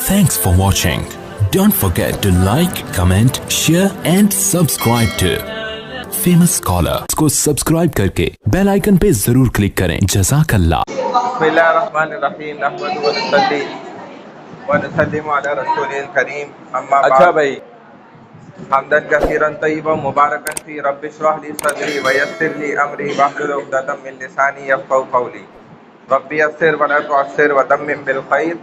Thanks for watching. Don't forget to like, comment, share and subscribe to Famous Scholar को subscribe करके bell icon पे जरूर click करें। जज़ाकल्लाह। बिस्मिल्लाहिर्रहमानिर्रहीम नहमदुहु व नसल्ली व नसल्लिमु अला रसूलिल करीम अम्मा अच्छा बाद भाई, हम्दन कसीरन तय्यबन मुबारकन फी रब्बि इश्रह ली सदरी व यस्सिर ली अमरी वहलुल उक़दतम मिन लिसानी यफ़क़हू क़ौली रब्बी यस्सिर व ला तुअस्सिर व तम्मिम बिल खैर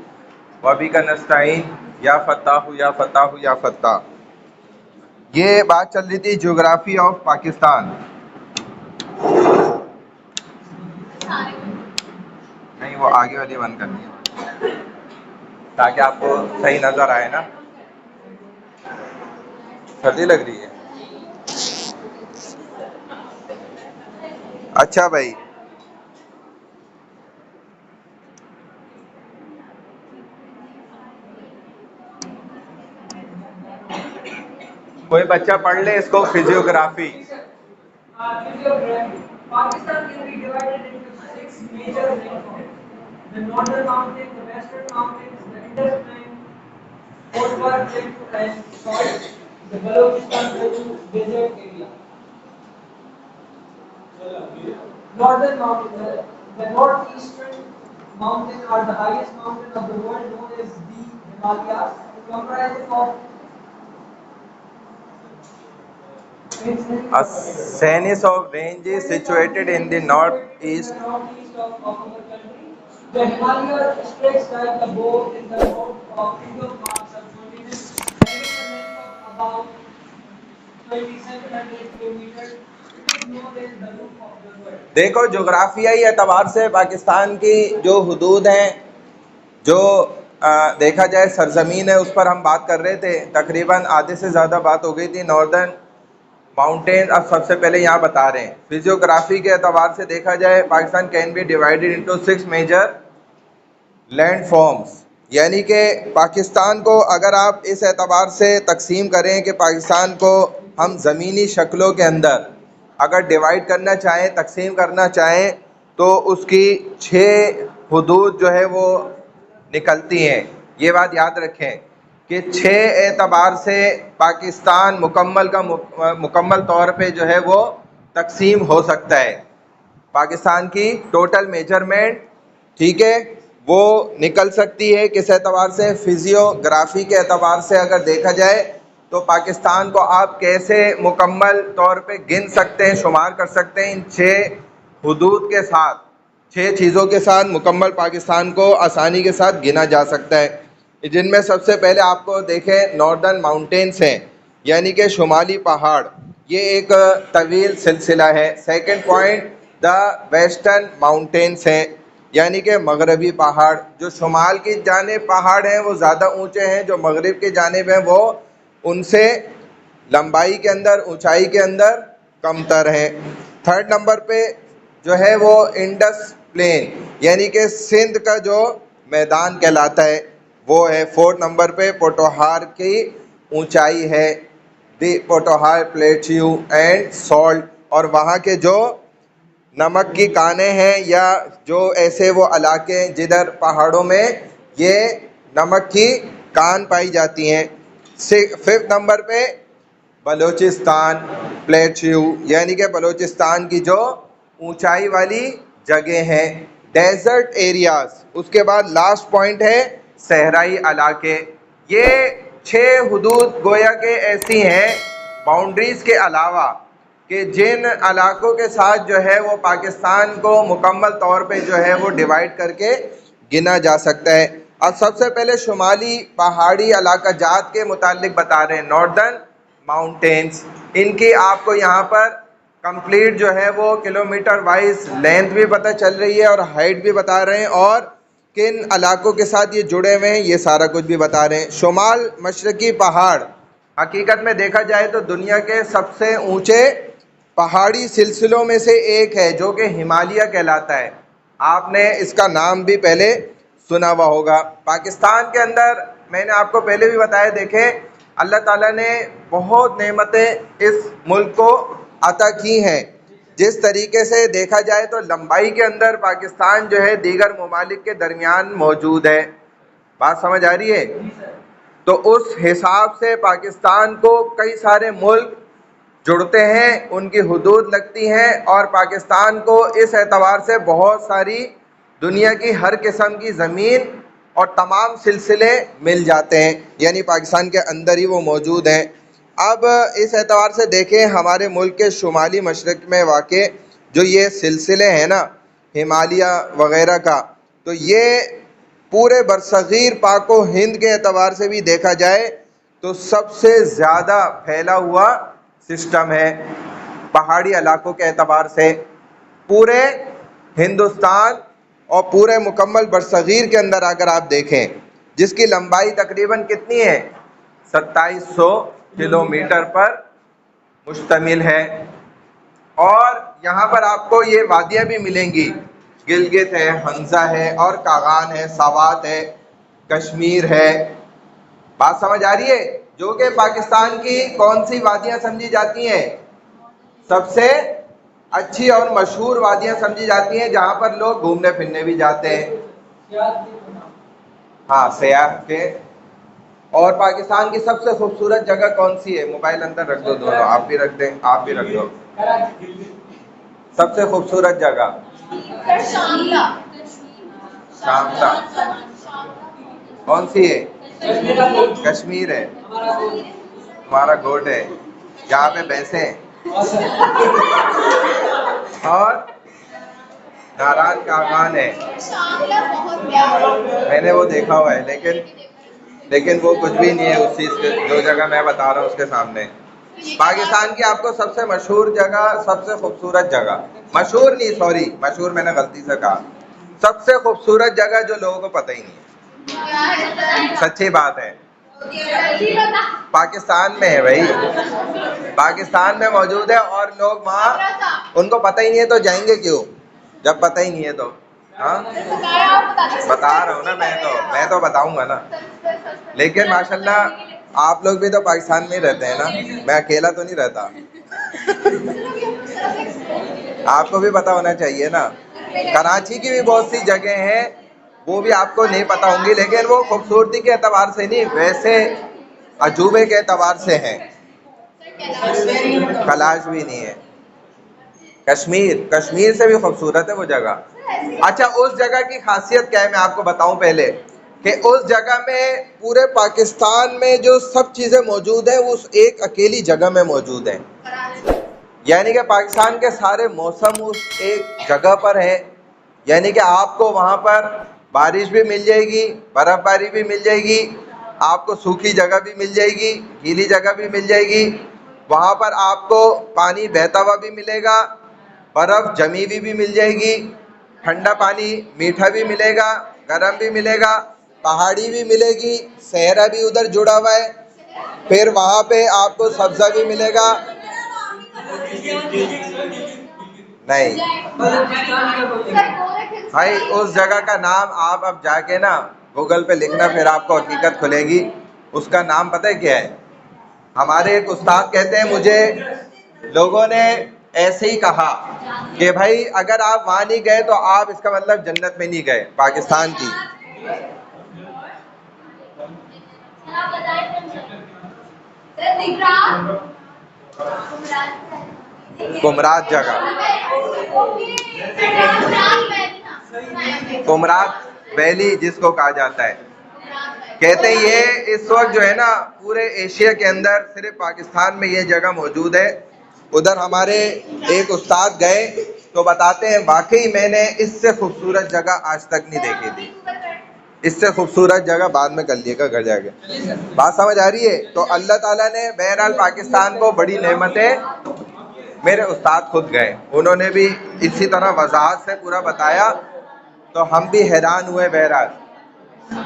व बिका नस्तईन या फत्ताहु या फत्ताहु या फत्ताह। ये बात चल रही थी ज्योग्राफी ऑफ पाकिस्तान। नहीं, वो आगे वाली बंद करनी है ताकि आपको सही नजर आए ना। सर्दी लग रही है। अच्छा भाई, कोई बच्चा पढ़ ले इसको physiography. Pakistan can be divided into 6 major landforms: the northern mountains, the western mountains, the Indus Plain, Kashmir Plateau and salt, the Balochistan Plateau desert area. Northern mountains, the northeastern mountains are the highest mountain of the world, known as the Himalayas, comprising of A series of ranges situated in the northeast. northeast of our country. The Himalayas stretch like a bow in the north of Indo-Pak subcontinent, having a length of about 2700 kilometers. It is known as the roof of the world. देखो, जोग्राफियाई एतबार से पाकिस्तान की जो हुदूद हैं, जो देखा जाए सरजमीन है, उस पर हम बात कर रहे थे। तकरीबन आधे से ज़्यादा बात हो गई थी नॉर्दर्न माउंटेन। अब सबसे पहले यहाँ बता रहे हैं फिजियोग्राफी के एतबार से देखा जाए Pakistan can be divided into 6 major land forms. यानी कि पाकिस्तान को अगर आप इस एतबार से तकसीम करें कि पाकिस्तान को हम ज़मीनी शक्लों के अंदर अगर डिवाइड करना चाहें, तकसीम करना चाहें, तो उसकी 6 हुदूद जो है वो निकलती हैं। ये बात याद रखें कि 6 एतबार से पाकिस्तान मुकम्मल तौर पे जो है वो तकसीम हो सकता है। पाकिस्तान की टोटल मेजरमेंट, ठीक है, वो निकल सकती है किस एतबार से? फिजियोग्राफी के एतबार से अगर देखा जाए तो पाकिस्तान को आप कैसे मुकम्मल तौर पे गिन सकते हैं, शुमार कर सकते हैं इन 6 हुदूद के साथ। 6 चीज़ों के साथ मुकम्मल पाकिस्तान को आसानी के साथ गिना जा सकता है, जिनमें सबसे पहले आपको देखें नॉर्दर्न माउंटेन्स हैं, यानी कि शुमाली पहाड़। ये एक तवील सिलसिला है। Second point, the western mountains हैं, यानी कि मगरबी पहाड़। जो शुमाल की जानिब पहाड़ हैं वो ज़्यादा ऊंचे हैं, जो मगरिब की जानिब हैं वो उनसे लंबाई के अंदर, ऊंचाई के अंदर कमतर हैं। थर्ड नंबर पे जो है वो इंडस प्लेन, यानी कि सिंध का जो मैदान कहलाता है वो है। फोर्थ नंबर पे पोटोहार की ऊंचाई है, दी पोटोहार प्लेट्यू एंड सॉल्ट, और वहाँ के जो नमक की कानें हैं या जो ऐसे वो इलाके हैं जिधर पहाड़ों में ये नमक की कान पाई जाती हैं। फिफ्थ नंबर पे बलूचिस्तान प्लेट्यू, यानी कि बलूचिस्तान की जो ऊंचाई वाली जगह हैं, डेजर्ट एरियाज। उसके बाद लास्ट पॉइंट है सहराई इलाके। ये 6 हुदूद गोया के ऐसी हैं बाउंड्रीज़ के अलावा कि जिन इलाकों के साथ जो है वो पाकिस्तान को मुकम्मल तौर पे जो है वो डिवाइड करके गिना जा सकता है। अब सबसे पहले शुमाली पहाड़ी इलाका जात के मुतालिक बता रहे हैं, नॉर्दर्न माउंटेन्स। इनकी आपको यहाँ पर कंप्लीट जो है वो किलोमीटर वाइज लेंथ भी पता चल रही है और हाइट भी बता रहे हैं, और किन इलाकों के साथ ये जुड़े हुए हैं ये सारा कुछ भी बता रहे हैं। शुमाल मशरकी पहाड़ हकीकत में देखा जाए तो दुनिया के सबसे ऊंचे पहाड़ी सिलसिलों में से एक है, जो कि हिमालय कहलाता है। आपने इसका नाम भी पहले सुना हुआ होगा। पाकिस्तान के अंदर मैंने आपको पहले भी बताया, देखें अल्लाह ताला ने बहुत नेमतें इस मुल्क को अता की हैं। जिस तरीके से देखा जाए तो लंबाई के अंदर पाकिस्तान जो है दीगर ममालिक के दरमियान मौजूद है। बात समझ आ रही है? तो उस हिसाब से पाकिस्तान को कई सारे मुल्क जुड़ते हैं, उनकी हुदूद लगती हैं, और पाकिस्तान को इस एतबार से बहुत सारी दुनिया की हर किस्म की ज़मीन और तमाम सिलसिले मिल जाते हैं, यानी पाकिस्तान के अंदर ही वो मौजूद हैं। अब इस एतबार से देखें, हमारे मुल्क के शुमाली मशरक़ में वाक़े जो ये सिलसिले हैं ना हिमालय वग़ैरह का, तो ये पूरे बरसग़ीर पाक व हिंद के एतबार से भी देखा जाए तो सबसे ज़्यादा फैला हुआ सिस्टम है। पहाड़ी इलाकों के एतबार से पूरे हिंदुस्तान और पूरे मुकम्मल बरसग़ीर के अंदर अगर आप देखें, जिसकी लंबाई तकरीबन कितनी है, 2700 किलोमीटर पर मुश्तमिल है। और यहाँ पर आपको ये वादियाँ भी मिलेंगी, गिलगित है, हंसा है, और कागान है, सावात है, कश्मीर है। बात समझ आ रही है? जो कि पाकिस्तान की कौन सी वादियाँ समझी जाती हैं? सबसे अच्छी और मशहूर वादियाँ समझी जाती हैं, जहाँ पर लोग घूमने फिरने भी जाते हैं। हाँ, सयाह के। और पाकिस्तान की सबसे खूबसूरत जगह कौन सी है? मोबाइल अंदर रख दो दोनों, आप भी रख दें, आप भी रख दो। सबसे खूबसूरत जगह शामला। कौन सी है? कश्मीर है। तुम्हारा गोट है, यहाँ पे भैंसे हैं। और नारायण कागान है। मैंने वो देखा हुआ है, लेकिन वो कुछ भी नहीं है उस चीज़ के, जो जगह मैं बता रहा हूँ उसके सामने। पाकिस्तान की आपको सबसे मशहूर जगह, सबसे खूबसूरत जगह, मशहूर नहीं, सॉरी, मशहूर मैंने गलती से कहा, सबसे खूबसूरत जगह जो लोगों को पता ही नहीं है, सच्ची बात है, पाकिस्तान में है भाई, पाकिस्तान में मौजूद है। और लोग वहाँ, उनको पता ही नहीं है तो जाएंगे क्यों, जब पता ही नहीं है तो। हाँ, बता रहा हूँ ना, मैं तो बताऊंगा ना। लेकिन माशाल्लाह आप लोग भी तो पाकिस्तान में ही रहते हैं ना, मैं अकेला तो नहीं रहता। आपको भी पता होना चाहिए ना। कराची की भी बहुत सी जगह हैं, वो भी आपको नहीं पता होंगी, लेकिन वो खूबसूरती के एतबार से नहीं, वैसे अजूबे के एतबार से हैं। कैलाश भी नहीं है। कश्मीर से भी खूबसूरत है वो जगह। अच्छा, उस जगह की खासियत क्या है मैं आपको बताऊं पहले, कि उस जगह में पूरे पाकिस्तान में जो सब चीज़ें मौजूद हैं, उस एक अकेली जगह में मौजूद हैं। यानी कि पाकिस्तान के सारे मौसम उस एक जगह पर है। यानी कि आपको वहाँ पर बारिश भी मिल जाएगी, बर्फ़बारी भी मिल जाएगी, आपको सूखी जगह भी मिल जाएगी, गीली जगह भी मिल जाएगी। वहाँ पर आपको पानी बहता हुआ भी मिलेगा, बर्फ़ जमी हुई भी मिल जाएगी, ठंडा पानी मीठा भी मिलेगा, गर्म भी मिलेगा, पहाड़ी भी मिलेगी, सहरा भी उधर जुड़ा हुआ है। फिर वहाँ पे आपको सब्ज़ा भी मिलेगा। नहीं भाई, उस जगह का नाम आप अब जाके ना गूगल पे लिखना, फिर आपको हकीकत खुलेगी। उसका नाम पता है क्या है? हमारे एक उस्ताद कहते हैं, मुझे लोगों ने ऐसे ही कहा कि भाई अगर आप वहाँ नहीं गए तो आप, इसका मतलब जन्नत में नहीं गए। पाकिस्तान की कुमरात जगह, कुमरात वैली जिसको कहा जाता है, कहते हैं ये इस वक्त जो है ना पूरे एशिया के अंदर सिर्फ पाकिस्तान में ये जगह मौजूद है। उधर हमारे एक उस्ताद गए तो बताते हैं, वाकई मैंने इससे खूबसूरत जगह आज तक नहीं देखी थी। इससे खूबसूरत जगह बाद में कर लिएगा घर जाके। बात समझ आ रही है? तो अल्लाह ताला ने बहरहाल पाकिस्तान को बड़ी नेमतें, मेरे उस्ताद खुद गए, उन्होंने भी इसी तरह वजाहत से पूरा बताया, तो हम भी हैरान हुए। बहरहाल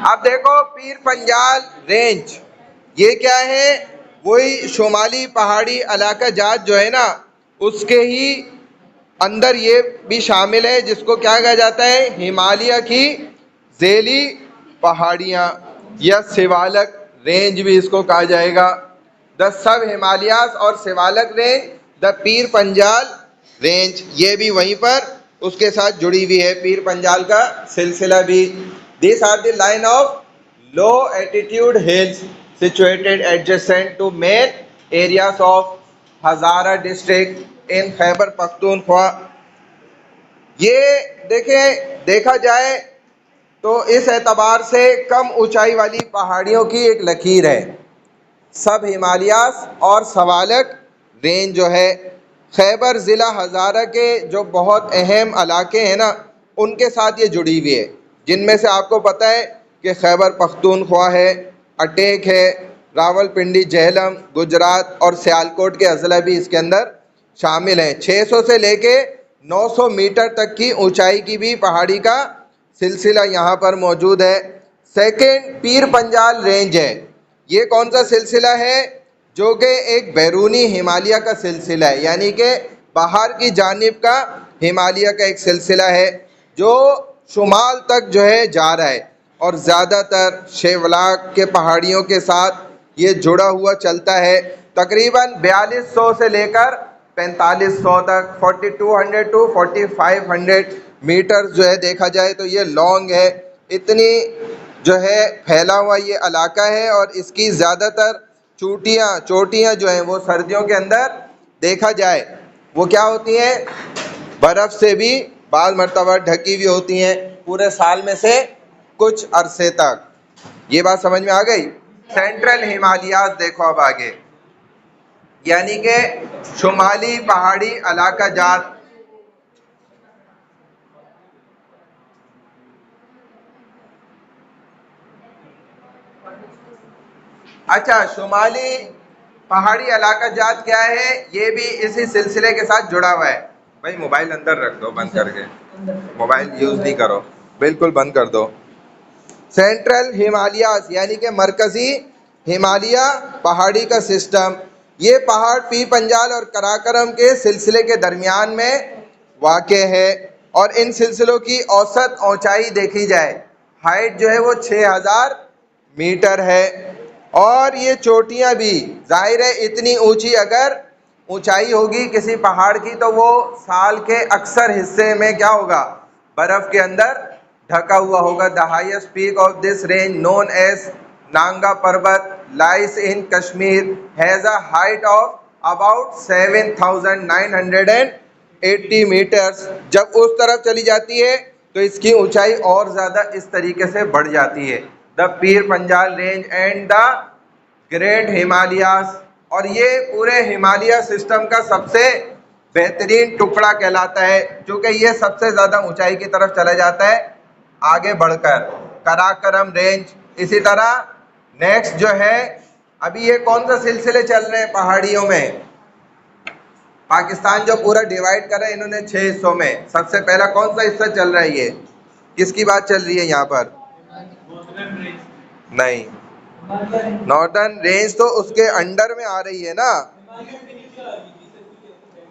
अब देखो, पीर पंजाल रेंज ये क्या है? वही शुमाली पहाड़ी इलाका जात जो है ना, उसके ही अंदर ये भी शामिल है, जिसको क्या कहा जाता है? हिमालय की ज़ैली पहाड़ियाँ या शिवालक रेंज भी इसको कहा जाएगा। द सब हिमालयास और Shivalik range, the Pir Panjal range, ये भी वहीं पर उसके साथ जुड़ी हुई है, पीर पंजाल का सिलसिला भी। This are the line of low altitude hills situated adjacent to main areas of Hazara district in Khyber Pakhtunkhwa। ये देखें, देखा जाए तो इस एतबार से कम ऊंचाई वाली पहाड़ियों की एक लकीर है। सब हिमालयास और सवालक रेंज जो है खैबर ज़िला हज़ारा के जो बहुत अहम इलाके हैं ना, उनके साथ ये जुड़ी हुई है, जिनमें से आपको पता है कि खैबर पख्तूनख्वा है, अटेक है, रावलपिंडी, जेहलम, गुजरात और सियालकोट के अज़ला भी इसके अंदर शामिल हैं। 600 से लेके 900 मीटर तक की ऊंचाई की भी पहाड़ी का सिलसिला यहाँ पर मौजूद है। सेकंड पीर पंजाल रेंज है। ये कौन सा सिलसिला है? जो कि एक बैरूनी हिमालय का सिलसिला है, यानी कि बाहर की जानिब का हिमालय का एक सिलसिला है जो शुमाल तक जो है जा रहा है और ज़्यादातर शेवलाक के पहाड़ियों के साथ ये जुड़ा हुआ चलता है। तकरीबन 4200 से लेकर 4500 तक 4200 टू 4500 मीटर जो है देखा जाए तो ये लॉन्ग है। इतनी जो है फैला हुआ ये इलाका है और इसकी ज़्यादातर चोटियाँ जो हैं वो सर्दियों के अंदर देखा जाए वो क्या होती हैं, बर्फ़ से भी बाल मरतबा ढकी हुई होती हैं पूरे साल में से कुछ अरसे तक। ये बात समझ में आ गई। सेंट्रल हिमालयाज देखो अब आगे, यानी कि शुमाली पहाड़ी इलाका जात। अच्छा, शुमाली पहाड़ी इलाका जात क्या है? ये भी इसी सिलसिले के साथ जुड़ा हुआ है। भाई मोबाइल अंदर रख दो बंद करके, मोबाइल यूज़ नहीं करो, बिल्कुल बंद कर दो। सेंट्रल हिमालयाज यानी कि मरकज़ी हिमालय पहाड़ी का सिस्टम, ये पहाड़ पीर पंजाल और कराकरम के सिलसिले के दरमियान में वाक़े है और इन सिलसिलों की औसत ऊंचाई देखी जाए, हाइट जो है वो 6000 मीटर है। और ये चोटियाँ भी जाहिर है इतनी ऊंची अगर ऊंचाई होगी किसी पहाड़ की तो वो साल के अक्सर हिस्से में क्या होगा, बर्फ़ के अंदर ढका हुआ होगा। The highest peak of this range known as Nanga Parbat lies in Kashmir has a height of about 7980 metres. जब उस तरफ चली जाती है तो इसकी ऊंचाई और ज़्यादा इस तरीके से बढ़ जाती है। The Pir Panjal range and the great Himalayas, और ये पूरे हिमालय सिस्टम का सबसे बेहतरीन टुकड़ा कहलाता है क्योंकि ये सबसे ज़्यादा ऊंचाई की तरफ चला जाता है आगे बढ़कर। कराकरम रेंज इसी तरह। नेक्स्ट जो है, अभी ये कौन सा सिलसिले चल रहे हैं पहाड़ियों में? पाकिस्तान जो पूरा डिवाइड कर रहे हैं इन्होंने 6 हिस्सों में, सबसे पहला कौन सा हिस्सा चल रहा है? ये किसकी बात चल रही है यहाँ पर? नहीं, नॉर्दर्न रेंज तो उसके अंडर में आ रही है ना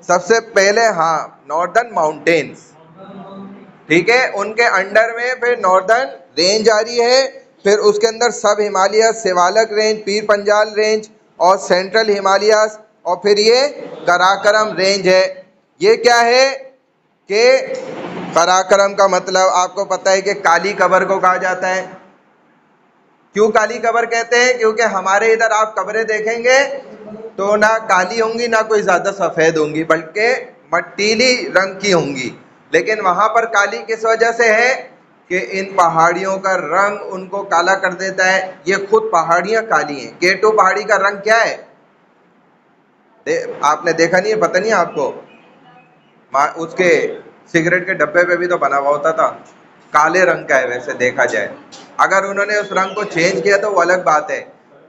सबसे पहले। हाँ, नॉर्दर्न माउंटेन्स, ठीक है, उनके अंडर में फिर नॉर्दर्न रेंज आ रही है, फिर उसके अंदर सब हिमालय, सिवालक रेंज, पीर पंजाल रेंज और सेंट्रल हिमालयास, और फिर ये कराकरम रेंज है। ये क्या है कि कराकरम का मतलब आपको पता है कि काली कबर को कहा जाता है। क्यों काली कबर कहते हैं? क्योंकि हमारे इधर आप कब्रें देखेंगे तो ना काली होंगी ना कोई ज़्यादा सफ़ेद होंगी, बल्कि मट्टीली रंग की होंगी। लेकिन वहाँ पर काली किस वजह से है कि इन पहाड़ियों का रंग उनको काला कर देता है। ये खुद पहाड़ियाँ काली हैं। केटू पहाड़ी का रंग क्या है? आपने देखा नहीं है? पता नहीं आपको? उसके सिगरेट के डब्बे पे भी तो बना हुआ होता था, काले रंग का है वैसे देखा जाए। अगर उन्होंने उस रंग को चेंज किया तो वो अलग बात है,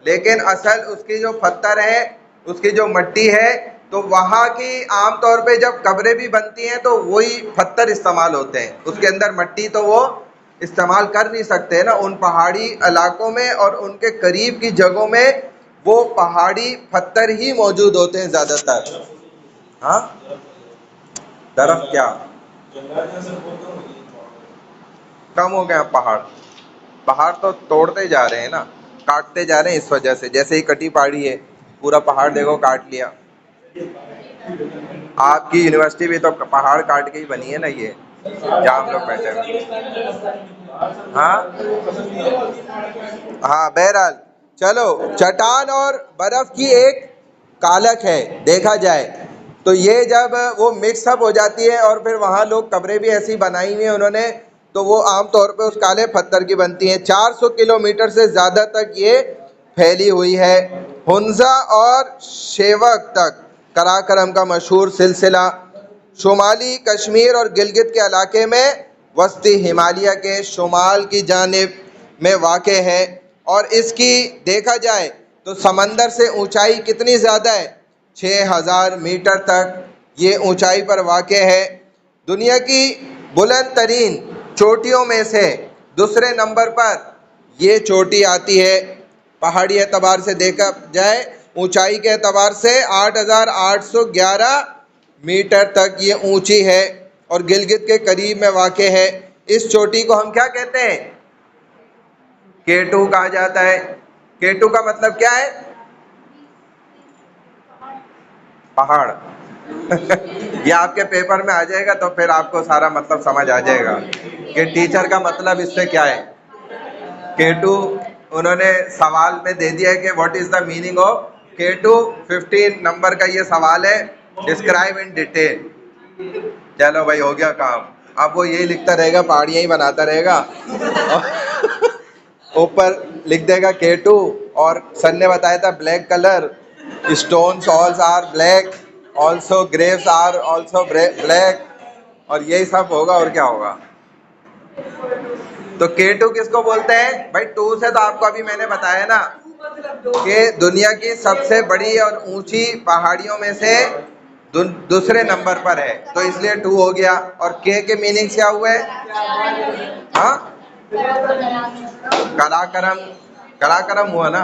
लेकिन असल उसकी जो पत्थर है, उसकी जो मट्टी है, तो वहाँ की आम तौर पे जब कब्रें भी बनती हैं तो वही पत्थर इस्तेमाल होते हैं। उसके अंदर मट्टी तो वो इस्तेमाल कर नहीं सकते ना। उन पहाड़ी इलाकों में और उनके करीब की जगहों में वो पहाड़ी पत्थर ही मौजूद होते हैं ज़्यादातर। हाँ, तरफ क्या कम हो गया? पहाड़ तो तोड़ते जा रहे हैं ना, काटते जा रहे हैं इस वजह से। जैसे ही कटी पहाड़ी है, पूरा पहाड़ देखो काट लिया। आपकी यूनिवर्सिटी भी तो पहाड़ काट के ही बनी है ना, ये जहाँ हम लोग बैठे हैं। हाँ हाँ, बहरहाल चलो, चट्टान और बर्फ की एक कालक है देखा जाए तो। ये जब वो मिक्सअप हो जाती है और फिर वहाँ लोग कब्रें भी ऐसी बनाई हुई हैं उन्होंने, तो वो आमतौर पे उस काले पत्थर की बनती हैं। 400 किलोमीटर से ज़्यादा तक ये फैली हुई है। हुंजा और शेवक तक कराकरम का मशहूर सिलसिला शुमाली कश्मीर और गिलगित के इलाके में वस्ती हिमालय के शुमाल की जानिब में वाक़ है। और इसकी देखा जाए तो समंदर से ऊंचाई कितनी ज़्यादा है, 6000 मीटर तक ये ऊंचाई पर वाक़ है। दुनिया की बुलंद तरीन चोटियों में से दूसरे नंबर पर ये चोटी आती है। पहाड़ी एतबार से देखा जाए, ऊंचाई के एतबार से 8811 मीटर तक ये ऊंची है और गिलगित के करीब में वाक़ है। इस चोटी को हम क्या कहते हैं? K2 कहा जाता है। K2 का मतलब क्या है? पहाड़। ये आपके पेपर में आ जाएगा तो फिर आपको सारा मतलब समझ आ जाएगा कि टीचर का मतलब इससे क्या है। K2 उन्होंने सवाल में दे दिया है कि what is the meaning of K2। 15 number का ये सवाल है, डिस्क्राइब इन डिटेल। चलो भाई, हो गया काम। अब वो यही लिखता रहेगा, पहाड़ियाँ ही बनाता रहेगा ऊपर लिख देगा K2। और सर ने बताया था black colour, stones also are black, also graves are also black, और यही सब होगा और क्या होगा। तो K2 किसको बोलते हैं भाई? 2 से तो आपको अभी मैंने बताया ना कि दुनिया की सबसे बड़ी और ऊंची पहाड़ियों में से दूसरे नंबर पर है, तो इसलिए 2 हो गया। और K के मीनिंग क्या हुए? हाँ, कराकरम। कराकरम हुआ ना।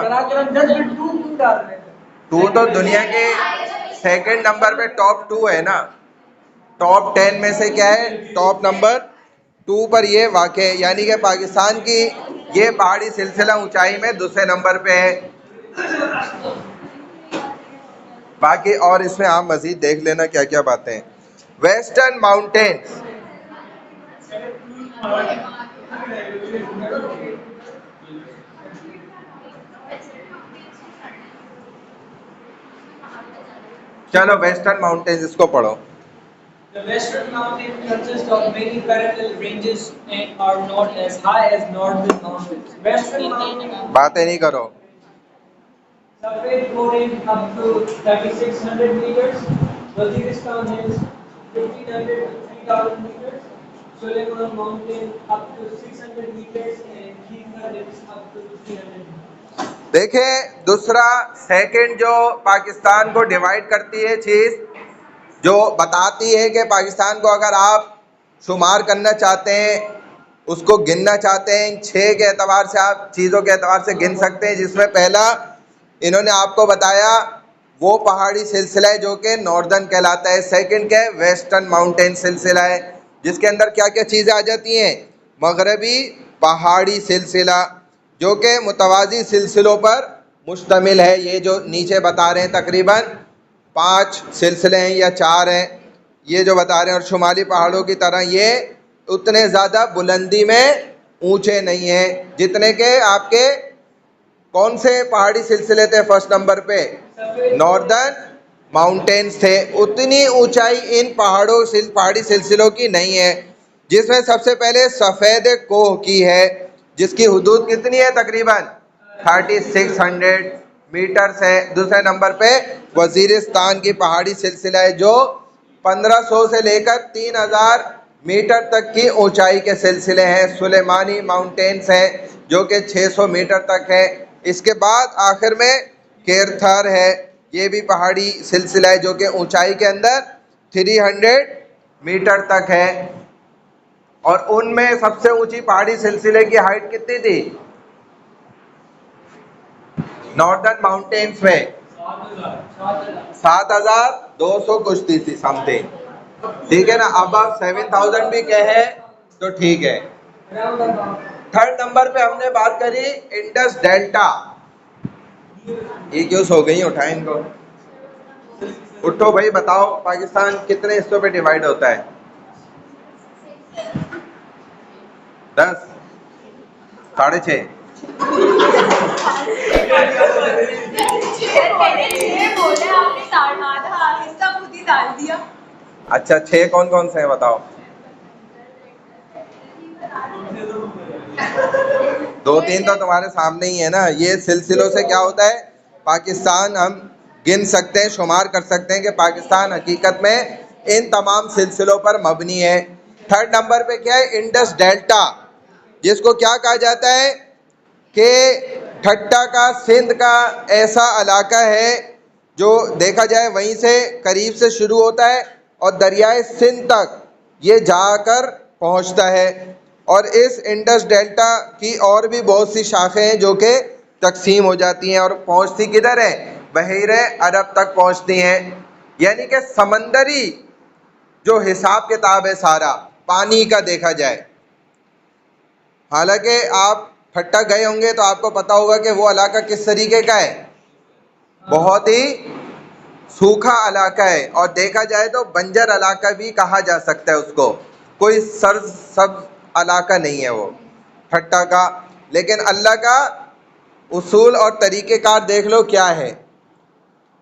टू तो दुनिया के सेकंड नंबर पे टॉप 2 है ना। टॉप 10 में से क्या है? टॉप नंबर 2 पर ये वाक़ है, यानी कि पाकिस्तान की ये पहाड़ी सिलसिला ऊंचाई में दूसरे नंबर पे है। बाकी और इसमें आप मजीद देख लेना क्या क्या बातें हैं। वेस्टर्न माउंटेन्स, चलो वेस्टर्न माउंटेन्स इसको पढ़ो। The Western Mountains consist of many parallel ranges and are not as high as Northern Mountains. Western Mountains बातें नहीं करो। Safed Mountain up to 3600 meters, Waziristan Hills 1500 to 3000 meters, Suleiman Mountain up to 600 meters and Khimar Hills up to 300 meters. देखे, दूसरा second जो पाकिस्तान को divide करती है चीज़, जो बताती है कि पाकिस्तान को अगर आप शुमार करना चाहते हैं, उसको गिनना चाहते हैं, 6 के एतबार से आप चीज़ों के एतबार से गिन सकते हैं। जिसमें पहला इन्होंने आपको बताया वो पहाड़ी सिलसिला है जो कि नॉर्दर्न कहलाता है। सेकंड क्या है? वेस्टर्न माउंटेन सिलसिला है, जिसके अंदर क्या क्या चीज़ें आ जाती हैं? मगरबी पहाड़ी सिलसिला जो कि मुतवाज़ी सिलसिलों पर मुश्तमिल है। ये जो नीचे बता रहे हैं तकरीबन 5 सिलसिले हैं या 4 हैं ये जो बता रहे हैं। और शुमाली पहाड़ों की तरह ये उतने ज़्यादा बुलंदी में ऊंचे नहीं हैं जितने के आपके कौन से पहाड़ी सिलसिले थे फर्स्ट नंबर पे? नॉर्दर्न माउंटेन्स थे। उतनी ऊंचाई इन पहाड़ी सिलसिलों की नहीं है। जिसमें सबसे पहले सफ़ेद कोह की है, जिसकी हुदूद कितनी है? तकरीबन 3600 मीटर्स है। दूसरे नंबर पे वजीरिस्तान की पहाड़ी सिलसिला है जो 1500 से लेकर 3000 मीटर तक की ऊंचाई के सिलसिले हैं। सुलेमानी माउंटेन्स हैं जो कि 600 मीटर तक है। इसके बाद आखिर में केरथर है, ये भी पहाड़ी सिलसिला है जो कि ऊंचाई के अंदर 300 मीटर तक है। और उनमें सबसे ऊंची पहाड़ी सिलसिले की हाइट कितनी थी नॉर्दर्न माउंटेन्स में? 7200 कुछ थी समथिंग, ठीक है ना। अब आप 7000 भी कहे तो ठीक है। थर्ड नंबर पे हमने बात करी इंडस डेल्टा। ये क्यों सो गई? उठाए इनको, उठो भाई, बताओ पाकिस्तान कितने हिस्सों पे डिवाइड होता है? 10। 6.5। मैंने 6 बोले, आपने आधा हिस्सा खुद ही डाल दिया। अच्छा 6 कौन कौन से हैं बताओ? 2-3 तो तुम्हारे सामने ही है ना। ये सिलसिलों से क्या होता है, पाकिस्तान हम गिन सकते हैं, शुमार कर सकते हैं कि पाकिस्तान हकीकत में इन तमाम सिलसिलों पर मबनी है। 3rd नंबर पे क्या है, इंडस डेल्टा, जिसको क्या कहा जाता है कि ठट्टा का सिंध का ऐसा इलाका है जो देखा जाए वहीं से करीब से शुरू होता है और दरियाए सिंध तक ये जाकर पहुंचता है। और इस इंडस डेल्टा की और भी बहुत सी शाखें हैं जो कि तकसीम हो जाती हैं और पहुंचती किधर है, बहीरे अरब तक पहुंचती हैं। यानी कि समंदरी जो हिसाब किताब है सारा पानी का देखा जाए, हालांकि आप ठट्टा गए होंगे तो आपको पता होगा कि वो इलाका किस तरीके का है, बहुत ही सूखा इलाका है और देखा जाए तो बंजर इलाका भी कहा जा सकता है उसको, कोई सर्द सब इलाका नहीं है वो ठट्टा का। लेकिन अल्लाह का उसूल और तरीक़ेकार देख लो क्या है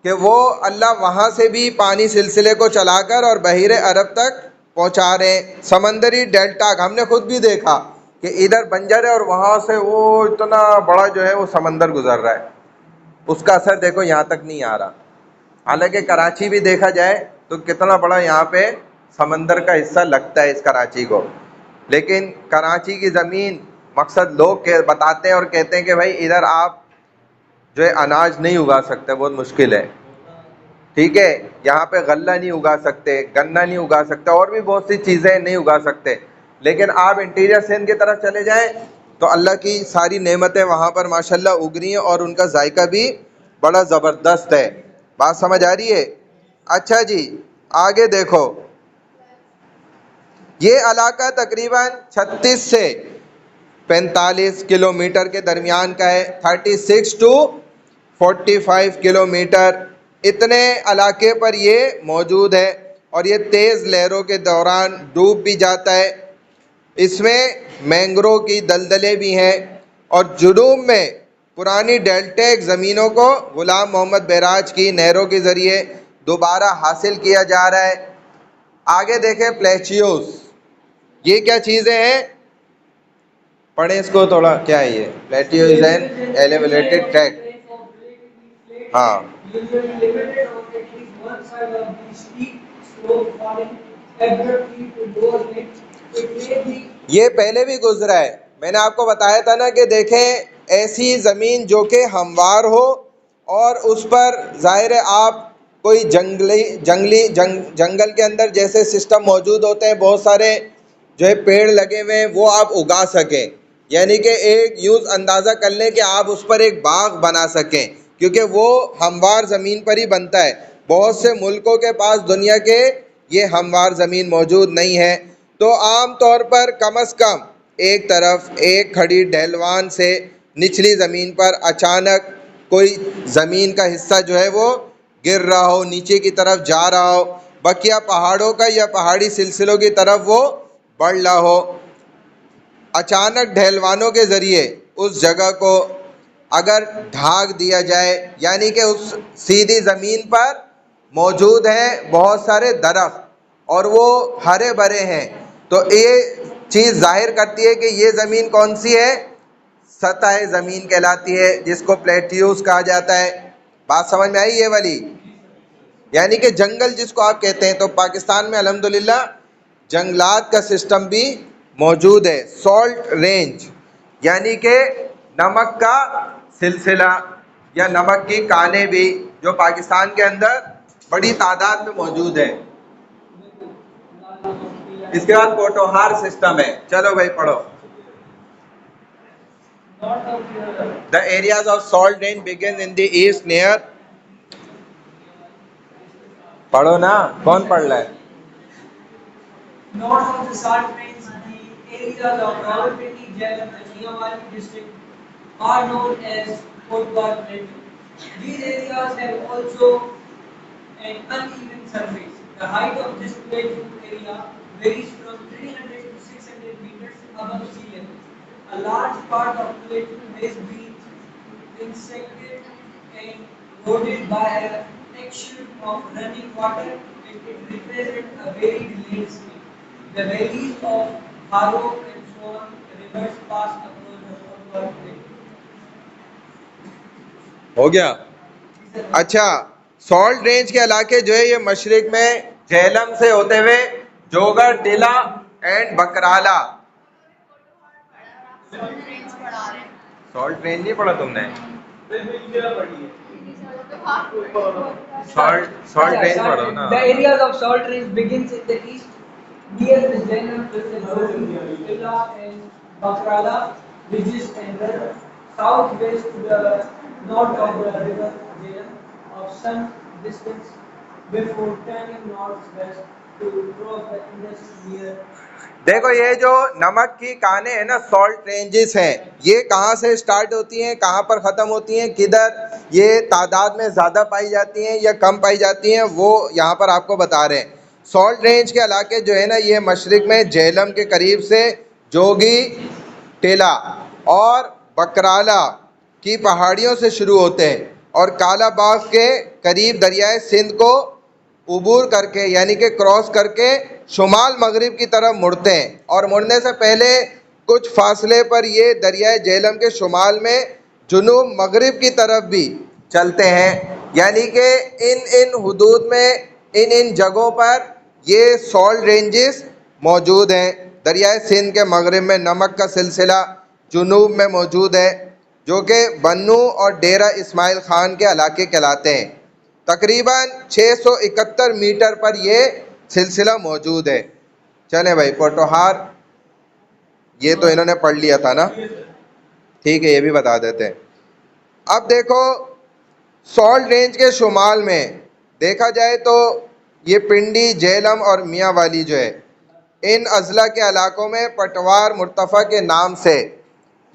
कि वो अल्लाह वहाँ से भी पानी सिलसिले को चलाकर और बहीरे अरब तक पहुँचा रहे हैं। समंदरी डेल्टा हमने खुद भी देखा कि इधर बंजर है और वहाँ से वो इतना बड़ा जो है वो समंदर गुजर रहा है, उसका असर देखो यहाँ तक नहीं आ रहा। हालांकि कराची भी देखा जाए तो कितना बड़ा यहाँ पे समंदर का हिस्सा लगता है इस कराची को, लेकिन कराची की ज़मीन, मकसद लोग के बताते हैं और कहते हैं कि भाई इधर आप जो है अनाज नहीं उगा सकते, बहुत मुश्किल है, ठीक है, यहाँ पे गल्ला नहीं उगा सकते, गन्ना नहीं उगा सकते, और भी बहुत सी चीज़ें नहीं उगा सकते। लेकिन आप इंटीरियर सिंध की तरफ चले जाएं तो अल्लाह की सारी नेमतें वहाँ पर माशाल्लाह उग रही हैं और उनका जायका भी बड़ा ज़बरदस्त है। बात समझ आ रही है? अच्छा जी, आगे देखो, ये इलाका तकरीबन 36 से 45 किलोमीटर के दरमियान का है, 36 टू 45 किलोमीटर इतने इलाके पर ये मौजूद है और ये तेज़ लहरों के दौरान डूब भी जाता है। इसमें मैंग्रोव की दलदलें भी हैं और जुनूब में पुरानी डेल्टेक ज़मीनों को ग़ुलाम मोहम्मद बैराज की नहरों के ज़रिए दोबारा हासिल किया जा रहा है। आगे देखें प्लेचियोस, ये क्या चीज़ें हैं, पढ़ें इसको थोड़ा, क्या है ये? प्लेटियो इज एन एलिवेटेड ट्रैक। हाँ, usually limited on at least one side of the steep slope falling abruptly to lower length. It may be ये पहले भी गुजरा है, मैंने आपको बताया था ना कि देखें ऐसी ज़मीन जो कि हमवार हो और उस पर ज़ाहिर है आप कोई जंगल के अंदर जैसे सिस्टम मौजूद होते हैं, बहुत सारे जो है पेड़ लगे हुए हैं वो आप उगा सकें, यानी कि एक यूज़ अंदाज़ा कर लें कि आप उस पर एक बाग बना सकें, क्योंकि वो हमवार ज़मीन पर ही बनता है। बहुत से मुल्कों के पास दुनिया के ये हमवार ज़मीन मौजूद नहीं है, तो आम तौर पर कम अज़ कम एक तरफ एक खड़ी ढलवान से निचली ज़मीन पर अचानक कोई ज़मीन का हिस्सा जो है वो गिर रहा हो, नीचे की तरफ जा रहा हो, बकिया पहाड़ों का या पहाड़ी सिलसिलों की तरफ वो बढ़ रहा हो। अचानक ढलवानों के ज़रिए उस जगह को अगर ढाक दिया जाए, यानी कि उस सीधी ज़मीन पर मौजूद हैं बहुत सारे दरख्त और वो हरे भरे हैं, तो ये चीज़ जाहिर करती है कि ये ज़मीन कौन सी है, सतह ज़मीन कहलाती है, जिसको प्लेट्यूस कहा जाता है। बात समझ में आई ये वाली? यानी कि जंगल जिसको आप कहते हैं, तो पाकिस्तान में अल्हम्दुलिल्लाह जंगलात का सिस्टम भी मौजूद है। सॉल्ट रेंज यानी कि नमक का सिलसिला या नमक की कानें भी जो पाकिस्तान के अंदर बड़ी तादाद में मौजूद है। इसके बाद पोटोहार सिस्टम है, चलो भाई पढ़ो। The areas of salt range begin in the east near, पढ़ो ना, कौन पढ़ रहा है? north of the salt plains, the areas of Rawalpindi, Jhelum and Mianwali district are known as Potwar Plateau. These areas have also an uneven surface. The height of this plateau area varies from 300 to 600 meters above sea level. a large part of plateau has been intersected and eroded by a texture of running water, and it represents a varied landscape. The valleys of Haro and Swan rivers pass across the Swanwar plateau. हो गया। अच्छा, salt range के इलाके जो है ये मशरिक में झेलम से होते हुए जोगर, टीला एंड बकराला। सॉल्ट रेंज नहीं पढ़ा तुमने? सॉल्ट रेंज पढ़ो ना। The areas of salt range begins in the east near the Jhelum with the Tila and Bakrala ridges and run southwest to the north of the river Jhelum of some distance before turning northwest to cross the Indus near. देखो ये जो नमक की काने है ना, salt ranges हैं, ये कहाँ से स्टार्ट होती हैं, कहाँ पर ख़त्म होती हैं, किधर ये तादाद में ज़्यादा पाई जाती हैं या कम पाई जाती हैं, वो यहाँ पर आपको बता रहे हैं। सॉल्ट रेंज के इलाके जो है ना, ये मशरिक में झेलम के करीब से जोगी, टेला और बकराला की पहाड़ियों से शुरू होते हैं और कालाबाग के करीब दरियाए सिंध को उबूर करके यानी कि क्रॉस करके शुमाल मगरिब की तरफ मुड़ते हैं और मुड़ने से पहले कुछ फासले पर ये दरियाए झेलम के शुमाल में जुनूब मगरिब की तरफ भी चलते हैं। यानी कि इन हुदूद में इन जगहों पर ये सॉल्ट रेंजेस मौजूद हैं। दरियाए सिंध के मगरिब में नमक का सिलसिला जुनूब में मौजूद है, जो कि बन्नू और डेरा इस्माइल ख़ान के इलाके कहलाते हैं। तकरीबन 671 मीटर पर ये सिलसिला मौजूद है। चले भाई, पोटोहार ये तो इन्होंने पढ़ लिया था ना, ठीक है, ये भी बता देते हैं। अब देखो, सॉल्ट रेंज के शुमाल में देखा जाए तो ये पिंडी, झेलम और मियाँ वाली जो है, इन अजला के इलाकों में पटवार मुर्तफ़ा के नाम से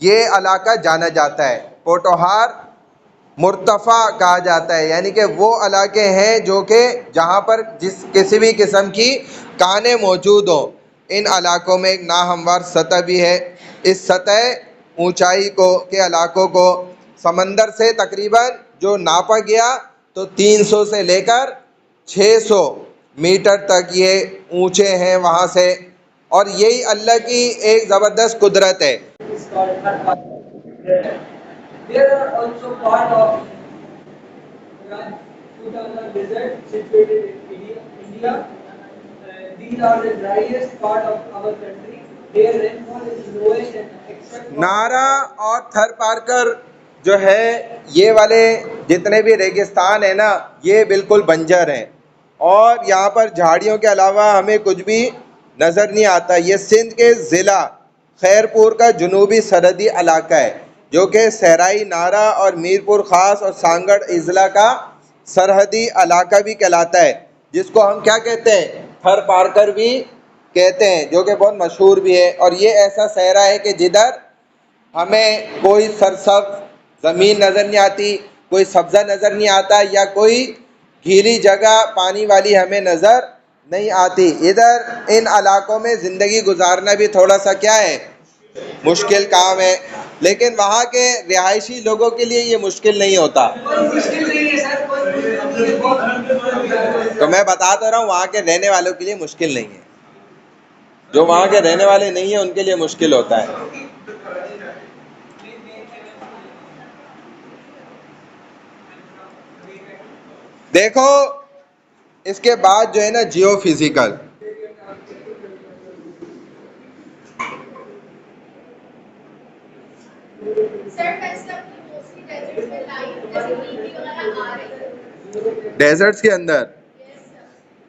ये इलाका जाना जाता है। पोटोहार मुर्तफ़ा कहा जाता है, यानी कि वो इलाके हैं जो कि जहाँ पर किसी भी किस्म की कानें मौजूद हों। इन इलाकों में एक नाहमवार सतह भी है। इस सतह ऊंचाई के इलाकों को समंदर से तकरीबन जो नापा गया तो 300 से लेकर 600 मीटर तक ये ऊंचे हैं वहाँ से, और यही अल्लाह की एक ज़बरदस्त कुदरत है। There are also part of Rajputana desert situated in India. These are the driest part of our country. Their rainfall is lowest and except नारा और थर पारकर जो है, ये वाले जितने भी रेगिस्तान है ना, ये बिल्कुल बंजर हैं और यहाँ पर झाड़ियों के अलावा हमें कुछ भी नज़र नहीं आता। ये सिंध के ज़िला खैरपुर का जुनूबी सरहदी इलाका है, जो कि सहराई, नारा और मीरपुर ख़ास और सांगड़ अजला का सरहदी इलाका भी कहलाता है, जिसको हम क्या कहते हैं, थर पारकर भी कहते हैं, जो कि बहुत मशहूर भी है। और ये ऐसा सहरा है कि जिधर हमें कोई सरसब्ज़ ज़मीन नज़र नहीं आती, कोई सब्ज़ा नज़र नहीं आता या कोई गीली जगह पानी वाली हमें नज़र नहीं आती। इधर इन इलाकों में ज़िंदगी गुजारना भी थोड़ा सा क्या है, मुश्किल काम है, लेकिन वहाँ के रिहायशी लोगों के लिए ये मुश्किल नहीं होता। तो मैं बता तो रहा हूँ, वहाँ के रहने वालों के लिए मुश्किल नहीं है, जो वहाँ के रहने वाले नहीं है उनके लिए मुश्किल होता है। देखो, इसके बाद जो है ना, जियो फिजिकल, डेजर्ट्स के अंदर,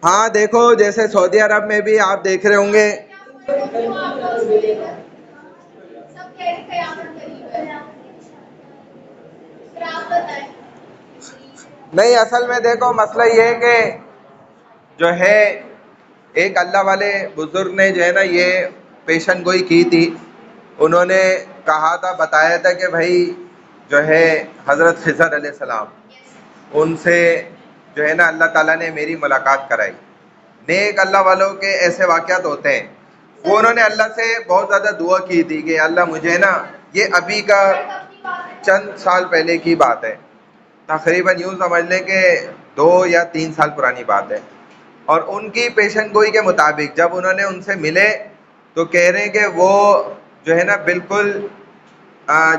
हाँ देखो, जैसे सऊदी अरब में भी आप देख रहे होंगे, नहीं असल में देखो मसला ये है कि जो है एक अल्लाह वाले बुजुर्ग ने जो है ना ये पेशन गोई की थी। उन्होंने कहा था, बताया था कि भाई जो है हज़रत खिज़र अलैहिस्सलाम, उनसे जो है ना अल्लाह ताला ने मेरी मुलाकात कराई। नेक अल्लाह वालों के ऐसे वाक़यात होते हैं। वो उन्होंने अल्लाह से बहुत ज़्यादा दुआ की थी कि अल्लाह मुझे ना, ये अभी का चंद साल पहले की बात है, तकरीबन यूँ समझ लें कि 2 या 3 साल पुरानी बात है। और उनकी पेशन गोई के मुताबिक जब उन्होंने उनसे मिले तो कह रहे हैं कि वो जो है ना बिल्कुल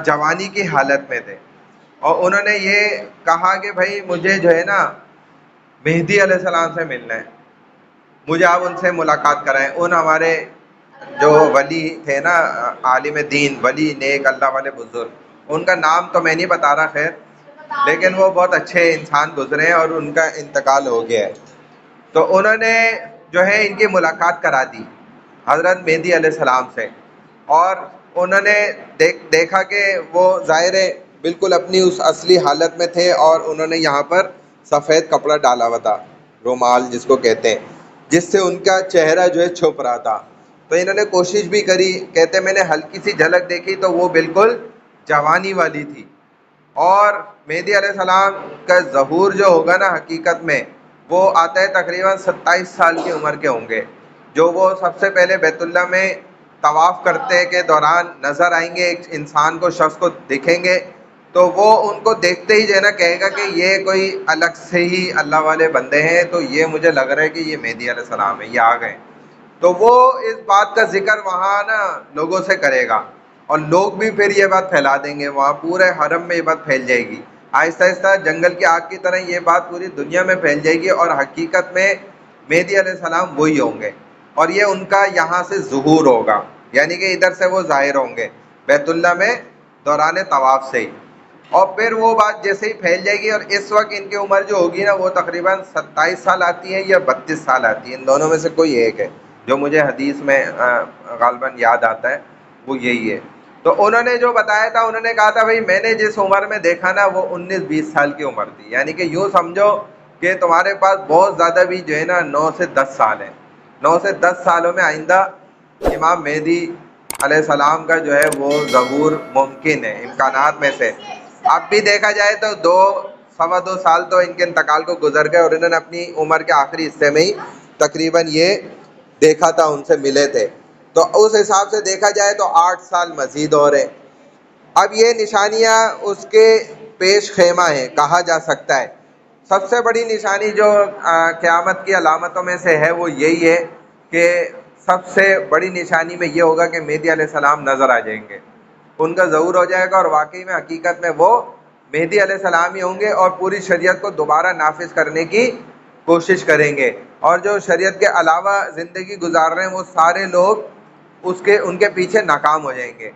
जवानी की हालत में थे, और उन्होंने ये कहा कि भाई मुझे जो है ना मेहदी अलैहिस्सलाम से मिलना है, मुझे आप उनसे मुलाकात कराएं। उन हमारे जो वली थे ना, आलिम दीन, वली नेक अल्लाह वाले बुजुर्ग, उनका नाम तो मैं नहीं बता रहा खैर, लेकिन वो बहुत अच्छे इंसान गुजरे हैं और उनका इंतकाल हो गया है। तो उन्होंने जो है इनकी मुलाकात करा दी हज़रत मेहदी अलैहिस्सलाम से, और उन्होंने देखा कि वो ज़ाहिर है बिल्कुल अपनी उस असली हालत में थे, और उन्होंने यहाँ पर सफ़ेद कपड़ा डाला हुआ था, रुमाल जिसको कहते हैं, जिससे उनका चेहरा जो है छुप रहा था। तो इन्होंने कोशिश भी करी, कहते मैंने हल्की सी झलक देखी तो वो बिल्कुल जवानी वाली थी। और मेहदी अलैहिस्सलाम का ज़हूर जो होगा ना हकीकत में, वो आता है तकरीबन 27 साल की उम्र के होंगे, जो वो सबसे पहले बैतुल्लाह में तवाफ़ करते के दौरान नज़र आएंगे, एक इंसान को, शख्स को दिखेंगे, तो वो उनको देखते ही जो है ना कहेगा कि ये कोई अलग से ही अल्लाह वाले बंदे हैं, तो ये मुझे लग रहा है कि ये मेहदी अलैहिस्सलाम है, ये आ गए। तो वो इस बात का जिक्र वहाँ ना लोगों से करेगा, और लोग भी फिर ये बात फैला देंगे, वहाँ पूरे हरम में ये बात फैल जाएगी, आहिस्ता आहिस्ता जंगल की आग की तरह ये बात पूरी दुनिया में फैल जाएगी, और हकीकत में मेहदी अलैहिस्सलाम वही होंगे, और ये उनका यहाँ से ज़ुहूर होगा, यानी कि इधर से वो ज़ाहिर होंगे बैतुल्लाह में दौरान तवाफ़ से ही। और फिर वो बात जैसे ही फैल जाएगी, और इस वक्त इनकी उम्र जो होगी ना वो तकरीबन 27 साल आती है या 32 साल आती है, इन दोनों में से कोई एक है, जो मुझे हदीस में गालबन याद आता है वो यही है। तो उन्होंने जो बताया था, उन्होंने कहा था भाई मैंने जिस उम्र में देखा ना वो 19-20 साल की उम्र थी, यानी कि यूँ समझो कि तुम्हारे पास बहुत ज़्यादा भी जो है ना 9 से 10 साल है, 9 से 10 सालों में आइंदा इमाम मेहदी अलैहिस्सलाम का जो है वो ज़हूर मुमकिन है, इम्कानात में से। अब भी देखा जाए तो 2 सवा 2 साल तो इनके इंतकाल को गुजर गए, और इन्होंने अपनी उम्र के आखिरी हिस्से में ही तकरीबन ये देखा था, उनसे मिले थे। तो उस हिसाब से देखा जाए तो 8 साल मज़ीद और हैं। अब ये निशानियाँ उसके पेश खेमा हैं, कहा जा सकता है। सबसे बड़ी निशानी जो क़यामत की अलामतों में से है वो यही है कि सबसे बड़ी निशानी में ये होगा कि मेहदी अलैहिस्सलाम नज़र आ जाएंगे, उनका ज़हूर हो जाएगा, और वाकई में हकीकत में वो मेहदी अलैहिस्सलाम ही होंगे, और पूरी शरीयत को दोबारा नाफिज करने की कोशिश करेंगे, और जो शरीयत के अलावा ज़िंदगी गुजार रहे हैं वो सारे लोग उनके पीछे नाकाम हो जाएंगे,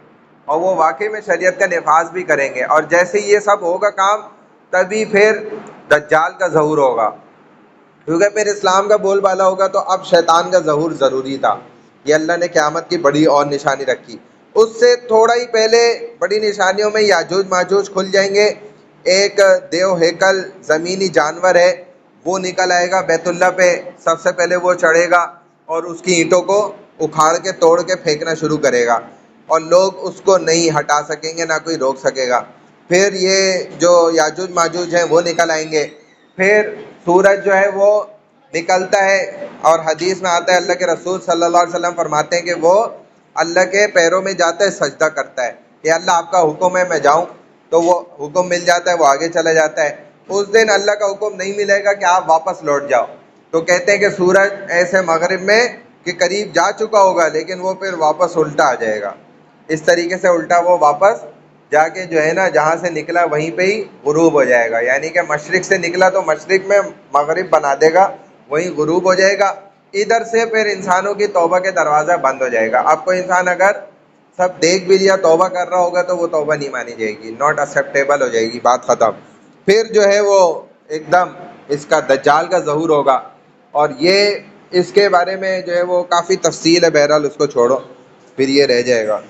और वो वाकई में शरीयत का नफाज भी करेंगे। और जैसे ही ये सब होगा काम, तभी फिर दज्जाल का ज़हूर होगा, क्योंकि फिर इस्लाम का बोलबाला होगा, तो अब शैतान का ज़हूर ज़रूरी था। ये अल्लाह ने क़यामत की बड़ी और निशानी रखी। उससे थोड़ा ही पहले बड़ी निशानियों में याजूज माजूज खुल जाएंगे, एक देव हेकल ज़मीनी जानवर है वो निकल आएगा बैतुल्लाह पे, सबसे पहले वो चढ़ेगा और उसकी ईंटों को उखाड़ के तोड़ के फेंकना शुरू करेगा, और लोग उसको नहीं हटा सकेंगे, ना कोई रोक सकेगा। फिर ये जो याजूज माजूज हैं वो निकल आएंगे। फिर सूरज जो है वो निकलता है, और हदीस में आता है अल्लाह के रसूल सल्लल्लाहु अलैहि वसल्लम फरमाते हैं कि वो अल्लाह के पैरों में जाता है, सजदा करता है कि अल्लाह आपका हुक्म है मैं जाऊँ, तो वो हुक्म मिल जाता है, वो आगे चला जाता है। उस दिन अल्लाह का हुक्म नहीं मिलेगा कि आप वापस लौट जाओ, तो कहते हैं कि सूरज ऐसे मगरिब में कि करीब जा चुका होगा, लेकिन वो फिर वापस उल्टा आ जाएगा। इस तरीके से उल्टा वो वापस जाके जो है ना जहाँ से निकला वहीं पे ही गुरूब हो जाएगा, यानी कि मशरिक से निकला तो मशरिक में मगरिब बना देगा, वहीं गुरूब हो जाएगा। इधर से फिर इंसानों की तौबा के दरवाज़ा बंद हो जाएगा। अब कोई इंसान अगर सब देख भी लिया तौबा कर रहा होगा तो वो तौबा नहीं मानी जाएगी, नॉट एक्सेप्टेबल हो जाएगी, बात ख़त्म। फिर जो है वो एकदम इसका दज्जाल का ज़हूर होगा, और ये इसके बारे में जो है वो काफ़ी तफसील है, बहरहाल उसको छोड़ो, फिर ये रह जाएगा,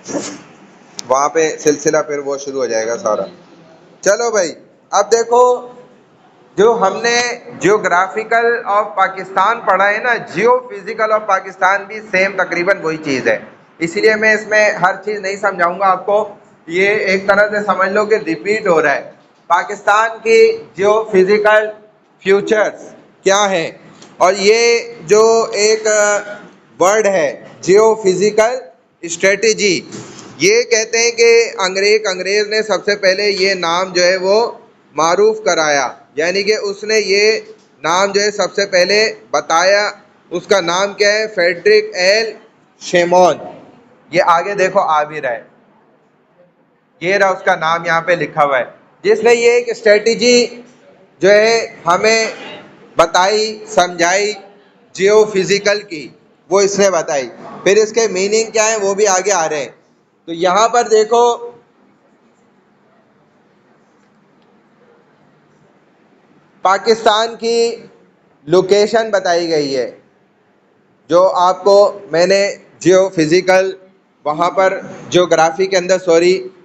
वहाँ पे सिलसिला फिर वो शुरू हो जाएगा सारा। चलो भाई, अब देखो जो हमने जियोग्राफिकल ऑफ पाकिस्तान पढ़ा है ना, जियो फिजिकल ऑफ पाकिस्तान भी सेम तकरीबन वही चीज़ है, इसीलिए मैं इसमें हर चीज़ नहीं समझाऊंगा आपको, ये एक तरह से समझ लो कि रिपीट हो रहा है। पाकिस्तान की जियो फिजिकल फ्यूचर्स क्या है, और ये जो एक वर्ड है जियोफिजिकल स्ट्रेटेजी। ये कहते हैं कि अंग्रेज ने सबसे पहले ये नाम जो है वो मारूफ कराया, यानी कि उसने ये नाम जो है सबसे पहले बताया। उसका नाम क्या है? Frederick L Schuman. ये आगे देखो आ भी रहा है, ये रहा उसका नाम यहाँ पे लिखा हुआ है, जिसने ये एक स्ट्रेटेजी जो है हमें बताई, समझाई जियोफिजिकल की, वो इसने बताई। फिर इसके मीनिंग क्या है वो भी आगे आ रहे हैं। तो यहाँ पर देखो पाकिस्तान की लोकेशन बताई गई है, जो आपको मैंने जियोफिजिकल वहाँ पर जियोग्राफी के अंदर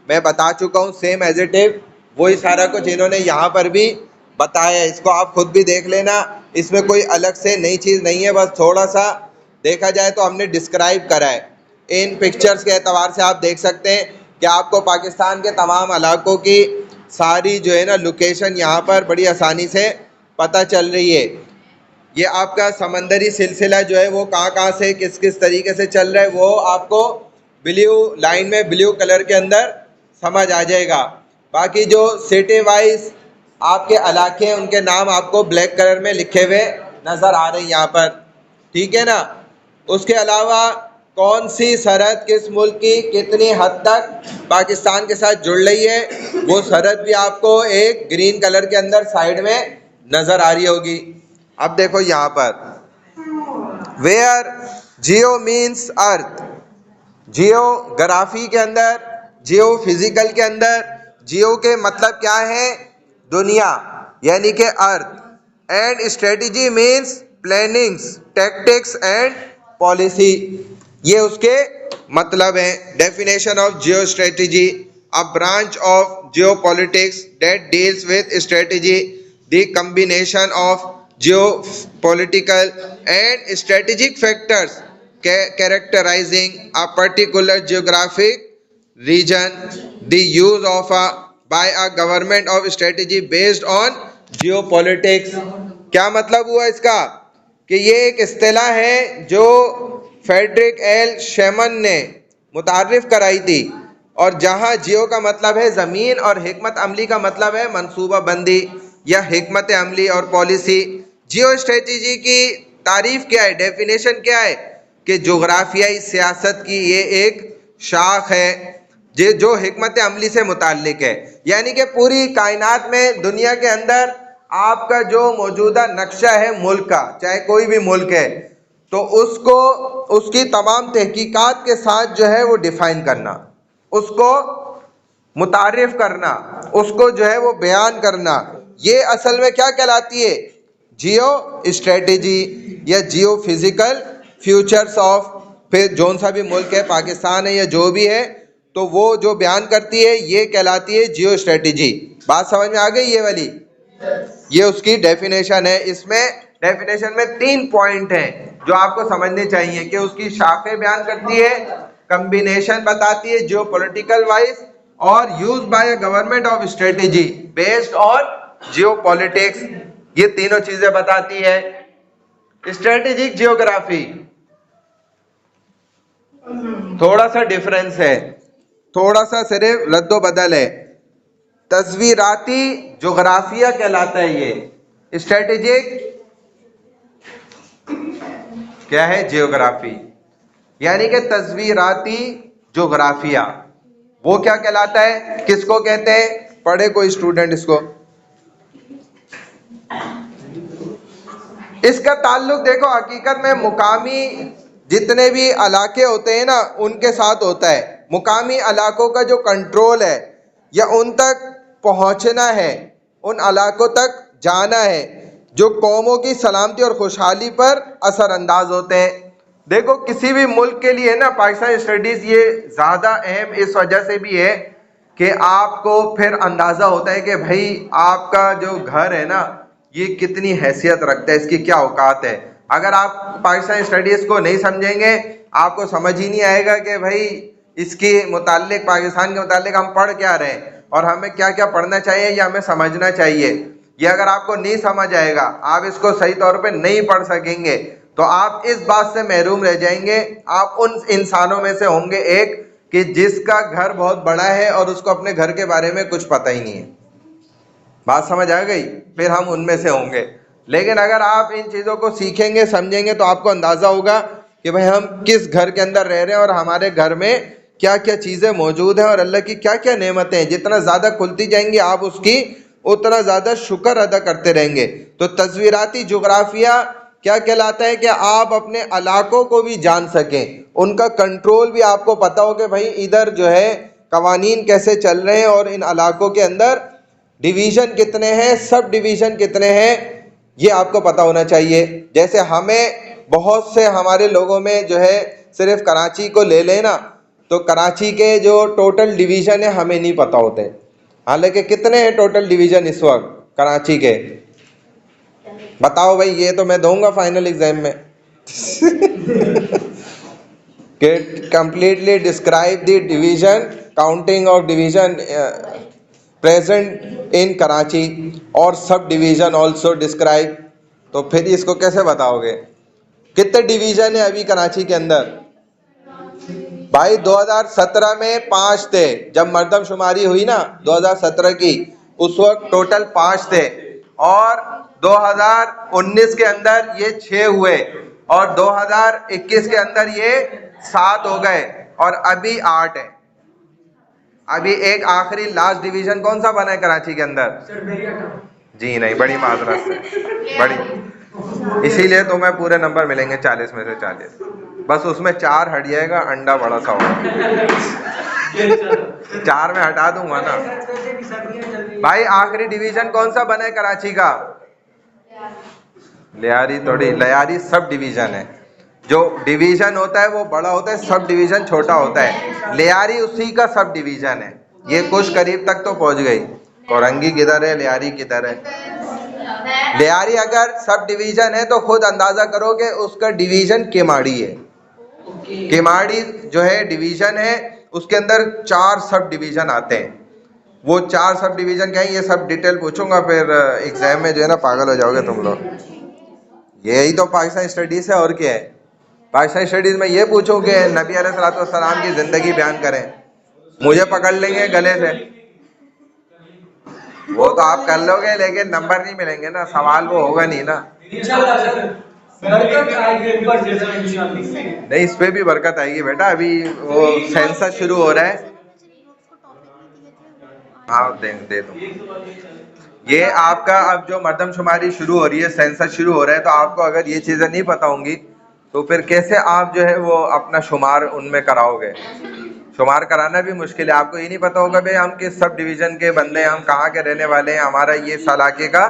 मैं बता चुका हूँ, सेम एज इट इज वही सारा कुछ इन्होंने यहाँ पर भी बताया है। इसको आप खुद भी देख लेना, इसमें कोई अलग से नई चीज़ नहीं है, बस थोड़ा सा देखा जाए तो हमने डिस्क्राइब करा है। इन पिक्चर्स के एतबार से आप देख सकते हैं कि आपको पाकिस्तान के तमाम इलाकों की सारी जो है ना लोकेशन यहाँ पर बड़ी आसानी से पता चल रही है। ये आपका समंदरी सिलसिला जो है वो कहाँ से किस किस तरीके से चल रहा है वो आपको ब्लू लाइन में ब्लू कलर के अंदर समझ आ जाएगा। बाकी जो सिटी वाइज आपके इलाके हैं उनके नाम आपको ब्लैक कलर में लिखे हुए नज़र आ रहे हैं यहाँ पर, ठीक है ना। उसके अलावा कौन सी सरहद किस मुल्क की कितनी हद तक पाकिस्तान के साथ जुड़ रही है वो सरहद भी आपको एक ग्रीन कलर के अंदर साइड में नज़र आ रही होगी। अब देखो यहाँ पर where geo means earth, geography के अंदर, जियोफिजिकल के अंदर जियो के मतलब क्या है? दुनिया, यानी कि earth. And strategy means plannings, tactics and policy, ये उसके मतलब हैं। Definition of geostrategy, a branch of geopolitics that deals with strategy, the combination of geopolitical and strategic factors characterizing a particular geographic region, the use of by a government of strategy based on geopolitics। क्या मतलब हुआ इसका? कि ये एक इस्तिलाह है जो Frederick L शेमन ने मुतारिफ कराई थी, और जहाँ जियो का मतलब है ज़मीन और हिकमत अमली का मतलब है मंसूबा बंदी या हिकमत अमली और पॉलिसी। जियो स्ट्रेटजी की तारीफ क्या है, डेफिनेशन क्या है? कि जोग्राफियाई सियासत की ये एक शाख है जो हिकमत अमली से मुताल्लिक है, यानी कि पूरी कायनात में दुनिया के अंदर आपका जो मौजूदा नक्शा है मुल्क का, चाहे कोई भी मुल्क है, तो उसको उसकी तमाम तहकीकात के साथ जो है वो डिफाइन करना, उसको मुतारिफ करना, उसको जो है वो बयान करना, ये असल में क्या कहलाती है? जियो स्ट्रेटेजी या जियो फिजिकल फ्यूचर्स ऑफ, फिर जौन सा भी मुल्क है, पाकिस्तान है या जो भी है, तो वो जो बयान करती है ये कहलाती है जियो स्ट्रेटेजी। बात समझ में आ गई ये वाली? ये उसकी डेफिनेशन है। इसमें डेफिनेशन में 3 पॉइंट हैं जो आपको समझने चाहिए कि उसकी शाखें बयान करती है, कम्बिनेशन बताती है जियो पॉलिटिकल वाइज, और use by government of strategy based on Jio politics, ये तीनों चीजें बताती है। स्ट्रेटेजिक जियोग्राफी थोड़ा सा डिफरेंस है, थोड़ा सा सिर्फ रद्दो बदल है। तस्वीराती जोग्राफिया कहलाता है ये। स्ट्रेटेजिक क्या है? जियोग्राफी, यानी कि तस्वीराती जोग्राफिया वो क्या कहलाता है? किसको कहते हैं? पढ़े कोई स्टूडेंट इसको। इसका ताल्लुक देखो हकीकत में मुकामी जितने भी इलाके होते हैं ना उनके साथ होता है। मुकामी इलाकों का जो कंट्रोल है या उन तक पहुंचना है, उन इलाकों तक जाना है, जो कौमों की सलामती और खुशहाली पर असरअंदाज होते हैं। देखो किसी भी मुल्क के लिए ना पाकिस्तान स्टडीज़ ये ज़्यादा अहम इस वजह से भी है कि आपको फिर अंदाज़ा होता है कि भाई आपका जो घर है ना ये कितनी हैसियत रखता है, इसकी क्या औकात है। अगर आप पाकिस्तान स्टडीज़ को नहीं समझेंगे आपको समझ ही नहीं आएगा कि भाई इसके मुताल्लिक, पाकिस्तान के मुताल्लिक हम पढ़ क्या रहे हैं और हमें क्या क्या पढ़ना चाहिए या हमें समझना चाहिए। ये अगर आपको नहीं समझ आएगा, आप इसको सही तौर पे नहीं पढ़ सकेंगे, तो आप इस बात से महरूम रह जाएंगे। आप उन इंसानों में से होंगे एक कि जिसका घर बहुत बड़ा है और उसको अपने घर के बारे में कुछ पता ही नहीं है। बात समझ आ गई? फिर हम उनमें से होंगे। लेकिन अगर आप इन चीज़ों को सीखेंगे, समझेंगे, तो आपको अंदाज़ा होगा कि भाई हम किस घर के अंदर रह रहे हैं और हमारे घर में क्या क्या चीज़ें मौजूद हैं और अल्लाह की क्या क्या नेमतें हैं। जितना ज़्यादा खुलती जाएंगी आप उसकी उतना ज़्यादा शुक्र अदा करते रहेंगे। तो तस्वीराती जोग्राफिया क्या कहलाता है कि आप अपने इलाकों को भी जान सकें, उनका कंट्रोल भी आपको पता हो कि भाई इधर जो है कवानीन कैसे चल रहे हैं और इन इलाकों के अंदर डिवीज़न कितने हैं, सब डिवीज़न कितने हैं, ये आपको पता होना चाहिए। जैसे हमें बहुत से हमारे लोगों में जो है सिर्फ कराची को ले लेना तो कराची के जो टोटल डिवीज़न है हमें नहीं पता होते। हालांकि कितने हैं टोटल डिवीज़न इस वक्त कराची के? बताओ भाई, ये तो मैं दूंगा फाइनल एग्जाम में कि completely describe the division, counting of division present in Karachi और सब डिवीज़न ऑल्सो डिस्क्राइब। तो फिर इसको कैसे बताओगे? कितने डिवीज़न है अभी कराची के अंदर? भाई 2017 में 5 थे, जब मर्दमशुमारी हुई ना 2017 की, उस वक्त टोटल 5 थे और 2019 के अंदर ये 6 हुए और 2021 के अंदर ये 7 हो गए और अभी 8 है। अभी एक आखिरी लास्ट डिवीजन कौन सा बना है कराची के अंदर? जी नहीं, बड़ी माजरत से बड़ी, इसीलिए तुम्हें पूरे नंबर मिलेंगे 40 में से 40। बस उसमें 4 हट जाएगा, अंडा बड़ा सा होगा 4 में हटा दूंगा ना। भाई आखिरी डिवीजन कौन सा बना है कराची का? लियारी थोड़ी, लियारी सब डिवीजन है। जो डिवीजन होता है वो बड़ा होता है, सब डिवीजन छोटा होता है। लियारी उसी का सब डिवीजन है। ये कुछ करीब तक तो पहुंच गई। कोरंगी किधर है, लियारी किधर है? लियारी अगर सब डिवीजन है तो खुद अंदाजा करो कि उसका डिवीजन केमाड़ी है। केमाड़ी जो है डिवीजन है, उसके अंदर 4 सब डिवीजन आते हैं। वो 4 सब डिवीजन क्या है ये सब डिटेल पूछूंगा, फिर एग्जाम में जो है ना पागल हो जाओगे तुम लोग। यही तो पाकिस्तान स्टडीज है, और क्या है? पाकिस्तान स्टडीज में ये पूछो कि नबी अलैहिस्सलाम की जिंदगी बयान करें, मुझे पकड़ लेंगे गले से। वो तो आप कर लोगे लेकिन नंबर नहीं मिलेंगे ना, सवाल वो होगा नहीं ना। नहीं, इस पे भी बरकत आएगी बेटा। अभी वो सेंसस शुरू हो रहा है। हाँ दे दो। ये आपका अब जो मर्दमशुमारी शुरू हो रही है, सेंसस शुरू हो रहा है, तो आपको अगर ये चीज़ें नहीं पता होंगी तो फिर कैसे आप जो है वो अपना शुमार उनमें कराओगे? शुमार कराना भी मुश्किल है। आपको ये नहीं पता होगा भाई हम किस सब डिवीज़न के बंदे हैं, हम कहाँ के रहने वाले हैं, हमारा ये इलाके का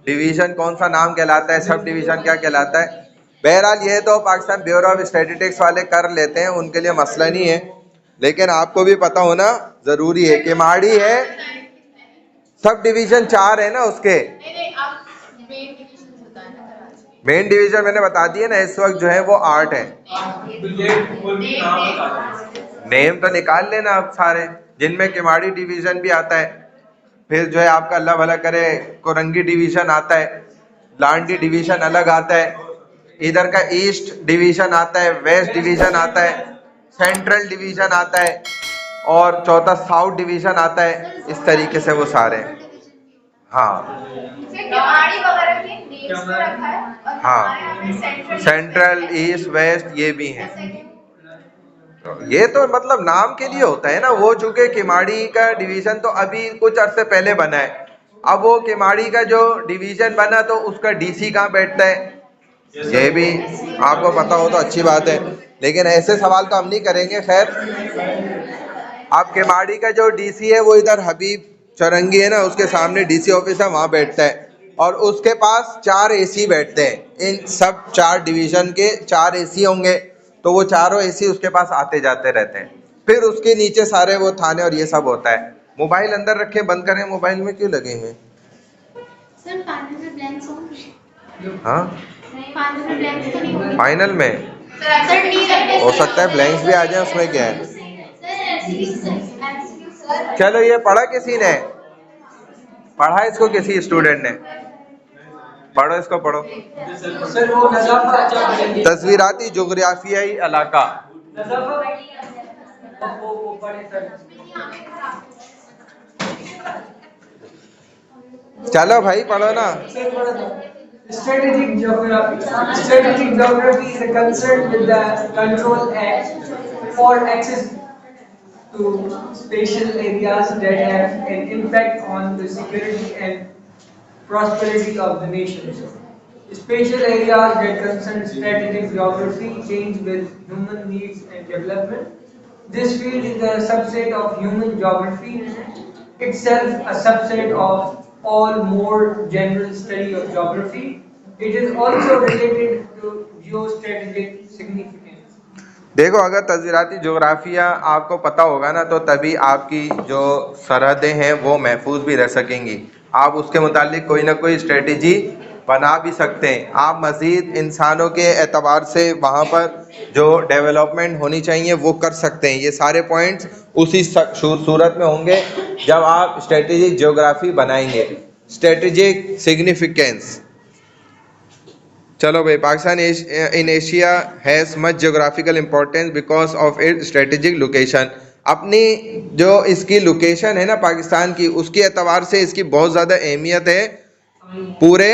डिवीज़न कौन सा नाम कहलाता है, सब डिवीज़न क्या कहलाता है। बहरहाल ये तो पाकिस्तान ब्यूरो ऑफ स्टैटिस्टिक्स वाले कर लेते हैं, उनके लिए मसला नहीं है, लेकिन आपको भी पता होना ज़रूरी है। कि माड़ी है, सब डिवीज़न 4 है ना उसके। मेन डिवीज़न मैंने बता दिए ना, इस वक्त जो है वो 8 है। नेम तो निकाल लेना आप सारे, जिनमें किमाड़ी डिवीज़न भी आता है, फिर जो है आपका अल्लाह भला करे कोरंगी डिवीज़न आता है, लांडी डिवीज़न अलग आता है, इधर का ईस्ट डिवीज़न आता है, वेस्ट डिवीज़न आता है, सेंट्रल डिवीज़न आता है और चौथा साउथ डिवीज़न आता है। इस तरीके से वो सारे। हाँ हाँ, सेंट्रल ईस्ट वेस्ट ये भी हैं। ये तो मतलब नाम के लिए होता है ना। वो चूंकि किमाड़ी का डिवीज़न तो अभी कुछ अरसे पहले बना है, अब वो किमाड़ी का जो डिवीज़न बना तो उसका डीसी कहाँ बैठता है ये भी आपको पता हो तो अच्छी बात है, लेकिन ऐसे सवाल तो हम नहीं करेंगे। खैर, आप किमाड़ी का जो डीसी है वो इधर हबीब चौरंगी है ना, उसके सामने डीसी ऑफिस है, वहाँ बैठता है और उसके पास 4 एसी बैठते हैं। इन सब 4 डिवीज़न के 4 एसी होंगे, तो वो चारों एसी उसके पास आते जाते रहते हैं। फिर उसके नीचे सारे वो थाने और ये सब होता है। मोबाइल अंदर रखे, बंद करें, मोबाइल में क्यों लगेंगे? हाँ फाइनल में हो सकता है ब्लैंक्स भी आ जाए, उसमें क्या है। चलो, ये पढ़ा किसी ने? पढ़ा इसको किसी स्टूडेंट ने? पढ़ो इसको पढ़ो। सर वो नज़ाफ़ा अच्छा पढ़ेंगे। तस्वीराती जोग्राफियाई इलाका। नज़ाफ़ा वो पढ़े सर। चलो भाई पढ़ो ना। Strategic geography. Strategic geography is concerned with the control for access to spatial areas that have an impact on the security and prosperity of the nations. Spatial areas that concern strategic geography change with human needs and development. This field is a subset of human geography, itself a subset of all more general study of geography. It is also related to geostrategic significance. देखो, अगर तस्वीराती जोग्राफिया आपको पता होगा ना, तो तभी आपकी जो सरहदें हैं वो महफूज भी रह सकेंगी। आप उसके मुतालिक कोई ना कोई स्ट्रेटजी बना भी सकते हैं। आप मज़ीद इंसानों के एतबार से वहाँ पर जो डेवलपमेंट होनी चाहिए वो कर सकते हैं। ये सारे पॉइंट्स उसी सूरत में होंगे जब आप स्ट्रेटेजिक ज्योग्राफी बनाएंगे। Strategic significance. चलो भाई, Pakistan in Asia has much geographical importance because of it strategic location. अपनी जो इसकी लोकेशन है ना पाकिस्तान की, उसके एतबार से इसकी बहुत ज़्यादा अहमियत है। पूरे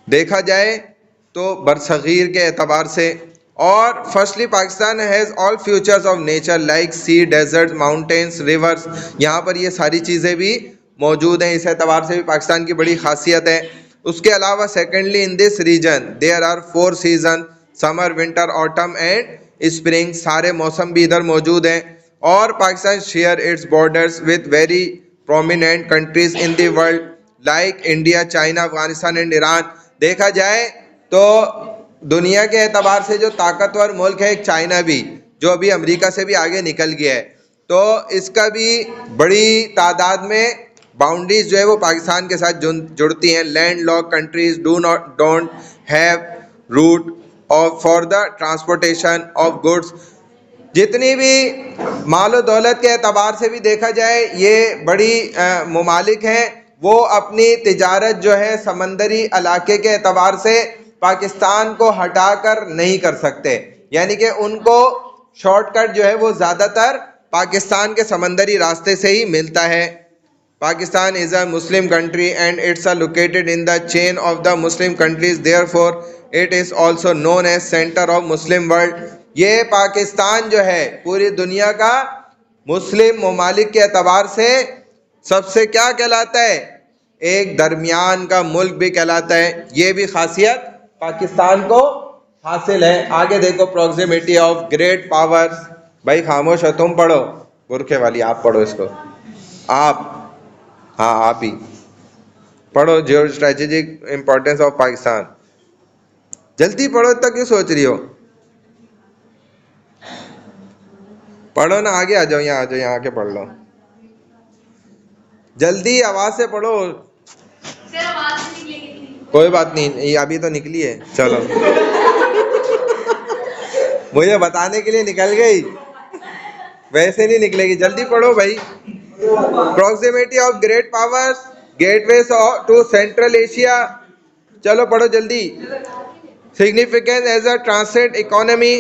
देखा जाए तो बरसगीर के एतबार से। और firstly Pakistan has all futures of nature like sea, desert, mountains, rivers. यहाँ पर ये सारी चीज़ें भी मौजूद हैं। इस एतबार से भी पाकिस्तान की बड़ी खासियत है। उसके अलावा secondly in this region there are 4 season, summer, winter, autumn and spring. सारे मौसम भी इधर मौजूद हैं। और Pakistan share its borders with very prominent countries in the world like India, China, Afghanistan and Iran. देखा जाए तो दुनिया के एतबार से जो ताकतवर मुल्क है एक चाइना भी, जो अभी अमेरिका से भी आगे निकल गया है, तो इसका भी बड़ी तादाद में बाउंड्रीज जो है वो पाकिस्तान के साथ जुड़ती हैं। Land lock countries don't have route of for the transportation of goods. जितनी भी मालो दौलत के एतबार से भी देखा जाए ये बड़ी ममालिक हैं, वो अपनी तिजारत जो है समंदरी इलाके के एतबार से पाकिस्तान को हटाकर नहीं कर सकते। यानी कि उनको शॉर्टकट जो है वो ज़्यादातर पाकिस्तान के समंदरी रास्ते से ही मिलता है। Pakistan is a Muslim country and it's located in the chain of the Muslim countries. Therefore, it is also known as center of Muslim world. ये पाकिस्तान जो है पूरी दुनिया का मुस्लिम ममालिक के एतबार से सबसे क्या कहलाता है, एक दरमियान का मुल्क भी कहलाता है। ये भी खासियत पाकिस्तान को हासिल है। आगे देखो, प्रॉक्सिमिटी ऑफ ग्रेट पावर्स। भाई खामोश हो, तुम पढ़ो। बुरखे वाली आप पढ़ो इसको। आप हाँ आप ही पढ़ो। Geo strategic importance of Pakistan. जल्दी पढ़ो, इतना क्यों सोच रही हो? पढ़ो ना, आगे आ जाओ, यहाँ आ जाओ, यहाँ आके पढ़ लो जल्दी, आवाज से पढ़ो। सर आवाज नहीं निकलेगी। कोई बात नहीं, ये अभी तो निकली है। चलो मुझे बताने के लिए निकल गई, वैसे नहीं निकलेगी। जल्दी पढ़ो भाई। Proximity of great powers, gateways to Central Asia. चलो पढ़ो जल्दी। Significance as a translate economy.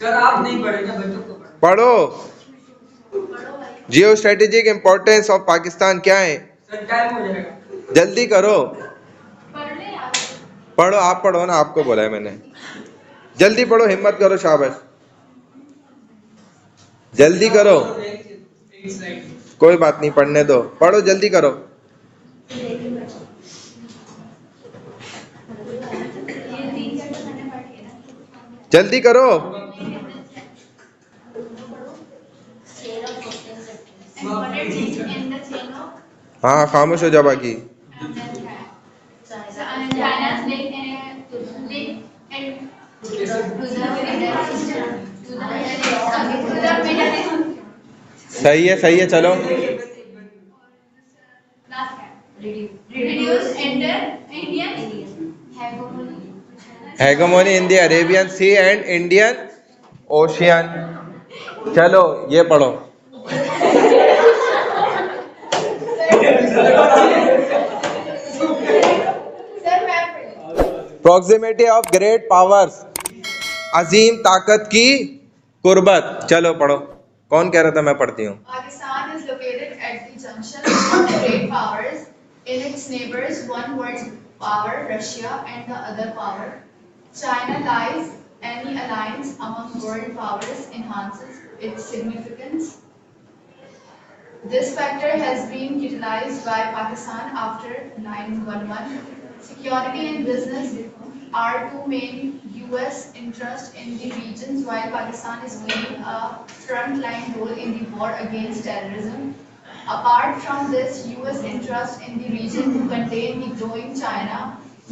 Sir आप नहीं पढ़ेंगे, बच्चों को पढ़ो। Geo strategic importance of Pakistan क्या है? सर टाइम हो जाएगा, जल्दी करो। पढ़ो, आप पढ़ो ना, आपको बोला है मैंने। जल्दी पढ़ो, हिम्मत करो, शाबाश, जल्दी करो। कोई बात नहीं, पढ़ने दो, पढ़ो, जल्दी करो। जल्दी करो। हाँ खामोश हो जा बाकी। सही है, सही है, चलो। Hegemony in the Arabian sea and Indian ocean. चलो ये पढ़ो। प्रॉक्सिमिटी ऑफ ग्रेट पावर्स, अजीम ताकत की कुर्बत। चलो पढ़ो, कौन कह रहा था? मैं पढ़ती हूँ। Pakistan is located at the junction of great powers. In its neighbors, one world power, Russia, and the other power, China, lies. Any alliance among world powers enhances its significance. This factor has been utilized by Pakistan after 9/11. Security and business are two main U.S. interests in the regions, while Pakistan is playing a frontline role in the war against terrorism. Apart from this, U.S. interest in the region to contain the growing China,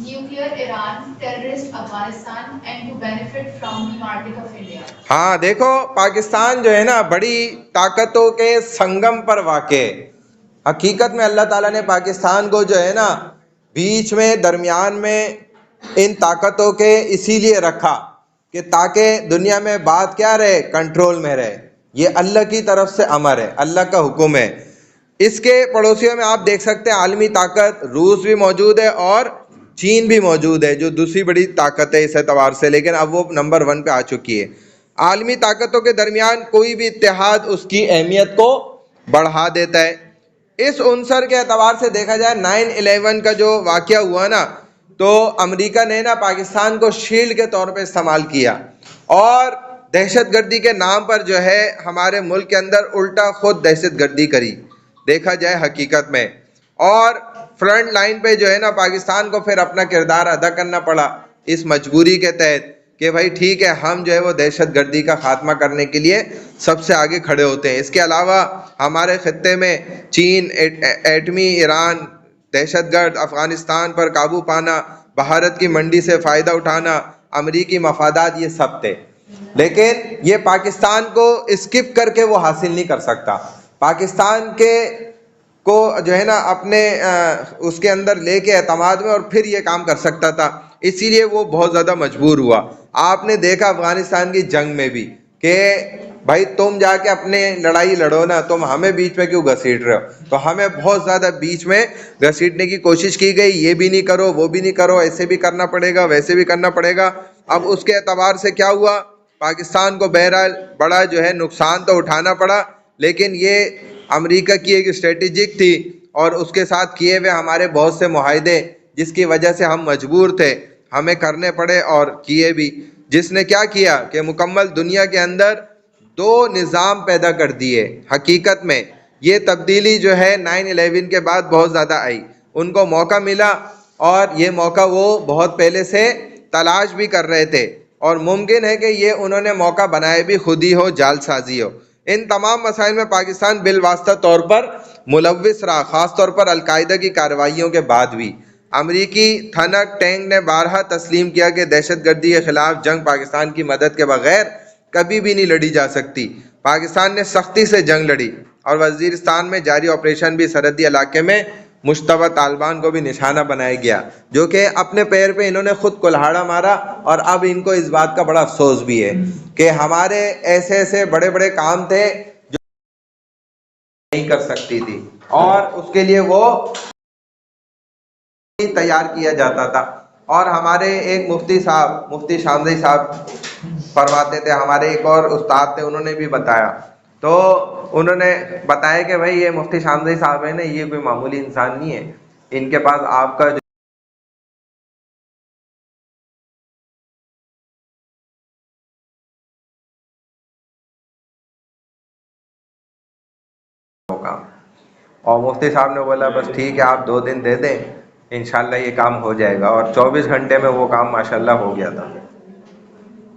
nuclear Iran, terrorist Afghanistan, and to benefit from the market of India. हाँ देखो, पाकिस्तान जो है ना बड़ी ताकतों के संगम पर वाक़े। हकीकत में अल्लाह ताला ने पाकिस्तान को जो है ना बीच में, दरमियान में इन ताकतों के इसीलिए रखा कि ताकि दुनिया में बात क्या रहे, कंट्रोल में रहे। ये अल्लाह की तरफ से अमर है, अल्लाह का हुक्म है। इसके पड़ोसियों में आप देख सकते हैं आलमी ताकत रूस भी मौजूद है और चीन भी मौजूद है, जो दूसरी बड़ी ताकत है इस एतबार से, लेकिन अब वो नंबर 1 पे आ चुकी है। आलमी ताकतों के दरमियान कोई भी इत्तेहाद उसकी अहमियत को बढ़ा देता है। इस उनसर के एतबार से देखा जाए, 9/11 का जो वाक़या हुआ ना, तो अमेरिका ने ना पाकिस्तान को शील्ड के तौर पे इस्तेमाल किया और दहशतगर्दी के नाम पर जो है हमारे मुल्क के अंदर उल्टा खुद दहशतगर्दी करी, देखा जाए हकीकत में। और फ्रंट लाइन पे जो है ना पाकिस्तान को फिर अपना किरदार अदा करना पड़ा इस मजबूरी के तहत कि भाई ठीक है, हम जो है वो दहशतगर्दी का खात्मा करने के लिए सबसे आगे खड़े होते हैं। इसके अलावा हमारे खित्ते में चीन, एटमी ईरान, दहशतगर्द, अफगानिस्तान पर काबू पाना, भारत की मंडी से फ़ायदा उठाना, अमरीकी मफादात, ये सब थे। लेकिन ये पाकिस्तान को स्किप करके वो हासिल नहीं कर सकता। पाकिस्तान के को जो है ना अपने उसके अंदर लेके एतमाद में और फिर ये काम कर सकता था, इसीलिए वो बहुत ज़्यादा मजबूर हुआ। आपने देखा अफगानिस्तान की जंग में भी कि भाई तुम जाके अपने लड़ाई लड़ो ना, तुम हमें बीच में क्यों घसीट रहे हो? तो हमें बहुत ज़्यादा बीच में घसीटने की कोशिश की गई, ये भी नहीं करो, वो भी नहीं करो, ऐसे भी करना पड़ेगा, वैसे भी करना पड़ेगा। अब उसके एतबार से क्या हुआ, पाकिस्तान को बहरहाल बड़ा जो है नुकसान तो उठाना पड़ा, लेकिन ये अमेरिका की एक स्ट्रेटेजिक थी और उसके साथ किए हुए हमारे बहुत से मुआहदे, जिसकी वजह से हम मजबूर थे, हमें करने पड़े और किए भी। जिसने क्या किया कि मुकम्मल दुनिया के अंदर 2 निज़ाम पैदा कर दिए। हकीकत में ये तब्दीली जो है 9/11 के बाद बहुत ज़्यादा आई, उनको मौका मिला और ये मौका वो बहुत पहले से तलाश भी कर रहे थे और मुमकिन है कि ये उन्होंने मौका बनाए भी खुद ही हो, जालसाजी हो। इन तमाम मसाइल में पाकिस्तान बिलवास्ता तौर पर मुलव्विस रहा, ख़ास तौर पर अलकायदा की कार्रवाइयों के बाद भी। अमरीकी थनक टैंक ने बारहा तस्लीम किया कि दहशतगर्दी के खिलाफ जंग पाकिस्तान की मदद के बगैर कभी भी नहीं लड़ी जा सकती। पाकिस्तान ने सख्ती से जंग लड़ी और वजीरिस्तान में जारी ऑपरेशन भी सरहदी इलाके में मुश्तबा तालिबान को भी निशाना बनाया गया, जो कि अपने पैर पे इन्होंने खुद कुल्हाड़ा मारा। और अब इनको इस बात का बड़ा अफसोस भी है कि हमारे ऐसे ऐसे बड़े बड़े काम थे जो नहीं कर सकती थी और उसके लिए वो तैयार किया जाता था। और हमारे एक मुफ्ती साहब, मुफ्ती शामजी साहब फरमाते थे, हमारे एक और उस्ताद थे, उन्होंने भी बताया, तो उन्होंने बताया कि भाई ये मुफ्ती शामजी साहब है ना, ये कोई मामूली इंसान नहीं है, इनके पास आपका जो काम। और मुफ्ती साहब ने बोला बस ठीक है, आप 2 दिन दे दें, इंशाल्लाह ये काम हो जाएगा। और 24 घंटे में वो काम माशाल्लाह हो गया था।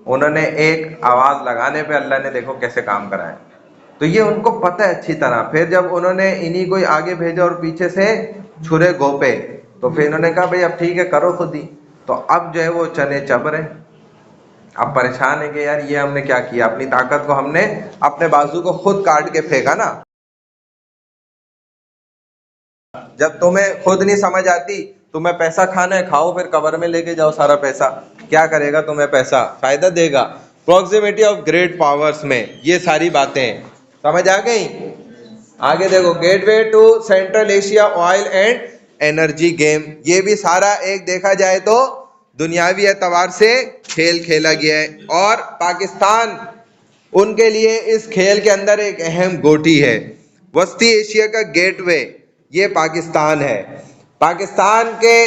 उन्होंने एक आवाज़ लगाने पे अल्लाह ने देखो कैसे काम कराया। तो ये उनको पता है अच्छी तरह। फिर जब उन्होंने इन्हीं को आगे भेजा और पीछे से छुरे गोपे, तो फिर इन्होंने कहा भाई अब ठीक है, करो खुद ही। तो अब जो है वो चने चब रहे, अब परेशान है कि यार ये हमने क्या किया, अपनी ताकत को हमने अपने बाजू को खुद काट के फेंका ना। जब तुम्हें खुद नहीं समझ आती, तुम्हें पैसा खाना है, खाओ, फिर कब्र में लेके जाओ सारा पैसा, क्या करेगा तुम्हें पैसा, फायदा देगा? प्रॉक्सिमिटी ऑफ ग्रेट पावर्स में ये सारी बातें समझ आ गई। आगे देखो, gateway to Central Asia oil and energy game, ये भी सारा एक देखा जाए तो दुनियावी एतबार से खेल खेला गया है और पाकिस्तान उनके लिए इस खेल के अंदर एक अहम गोटी है। वस्ती एशिया का गेटवे ये पाकिस्तान है। पाकिस्तान के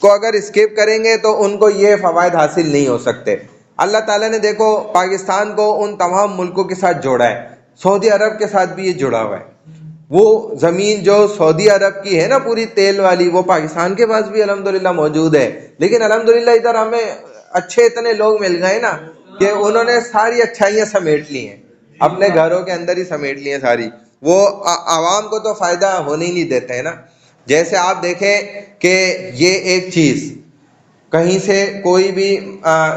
को अगर स्किप करेंगे तो उनको ये फ़वाइद हासिल नहीं हो सकते। अल्लाह ताला ने देखो पाकिस्तान को उन तमाम मुल्कों के साथ जोड़ा है, सऊदी अरब के साथ भी ये जुड़ा हुआ है। वो ज़मीन जो सऊदी अरब की है ना पूरी तेल वाली, वो पाकिस्तान के पास भी अल्हम्दुलिल्लाह मौजूद है। लेकिन अल्हम्दुलिल्लाह इधर हमें अच्छे इतने लोग मिल गए ना कि उन्होंने सारी अच्छाइयाँ समेट ली हैं, अपने घरों के अंदर ही समेट ली हैं सारी। वो आवाम को तो फ़ायदा होने ही नहीं देते हैं ना। जैसे आप देखें कि ये एक चीज़ कहीं से कोई भी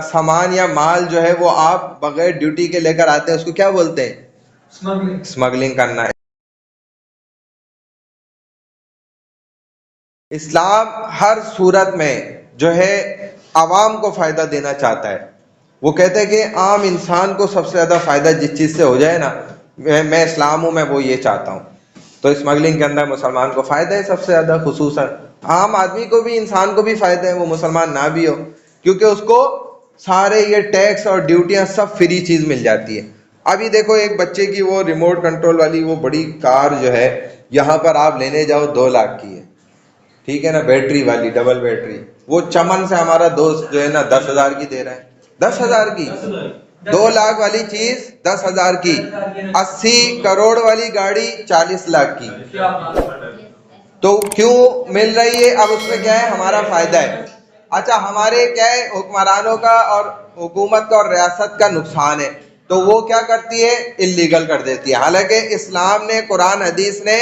सामान या माल जो है वो आप बगैर ड्यूटी के लेकर आते हैं, उसको क्या बोलते हैं? स्मगलिंग करना है। इस्लाम हर सूरत में जो है आवाम को फ़ायदा देना चाहता है। वो कहते हैं कि आम इंसान को सबसे ज़्यादा फ़ायदा जिस चीज़ से हो जाए ना, मैं इस्लाम हूँ, मैं वो ये चाहता हूँ। तो स्मगलिंग के अंदर मुसलमान को फ़ायदा है सबसे ज़्यादा, खुसूसन आम आदमी को भी, इंसान को भी फ़ायदा है, वो मुसलमान ना भी हो, क्योंकि उसको सारे ये टैक्स और ड्यूटियाँ सब फ्री चीज़ मिल जाती है। अभी देखो एक बच्चे की वो रिमोट कंट्रोल वाली वो बड़ी कार जो है यहाँ पर आप लेने जाओ 2 लाख की है, ठीक है ना, बैटरी वाली, डबल बैटरी। वो चमन से हमारा दोस्त जो है ना 10,000 की दे रहा है। 10,000 की, 2 लाख वाली चीज 10,000 की, 80 करोड़ वाली गाड़ी 40 लाख की। तो क्यों मिल रही है? अब उसमें क्या है, हमारा फायदा है। अच्छा, हमारे क्या है, हुक्मरानों का और हुकूमत का और रियासत का नुकसान है, तो वो क्या करती है, इल्लीगल कर देती है। हालांकि इस्लाम ने, कुरान हदीस ने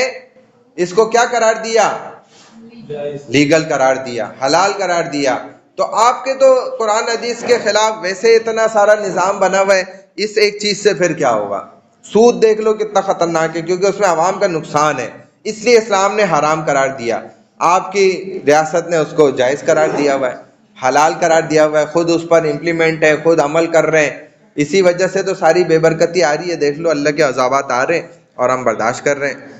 इसको क्या करार दिया, लीगल करार दिया, हलाल करार दिया। तो आपके तो कुरान हदीस के खिलाफ वैसे इतना सारा निज़ाम बना हुआ है, इस एक चीज़ से फिर क्या होगा? सूद देख लो कितना ख़तरनाक है, क्योंकि उसमें आवाम का नुकसान है, इसलिए इस्लाम ने हराम करार दिया। आपकी रियासत ने उसको जायज़ करार दिया हुआ है, हलाल करार दिया हुआ है, खुद उस पर इम्प्लीमेंट है, खुद अमल कर रहे हैं। इसी वजह से तो सारी बेबरकती आ रही है। देख लो अल्लाह के अज़ाबात आ रहे हैं और हम बर्दाश्त कर रहे हैं।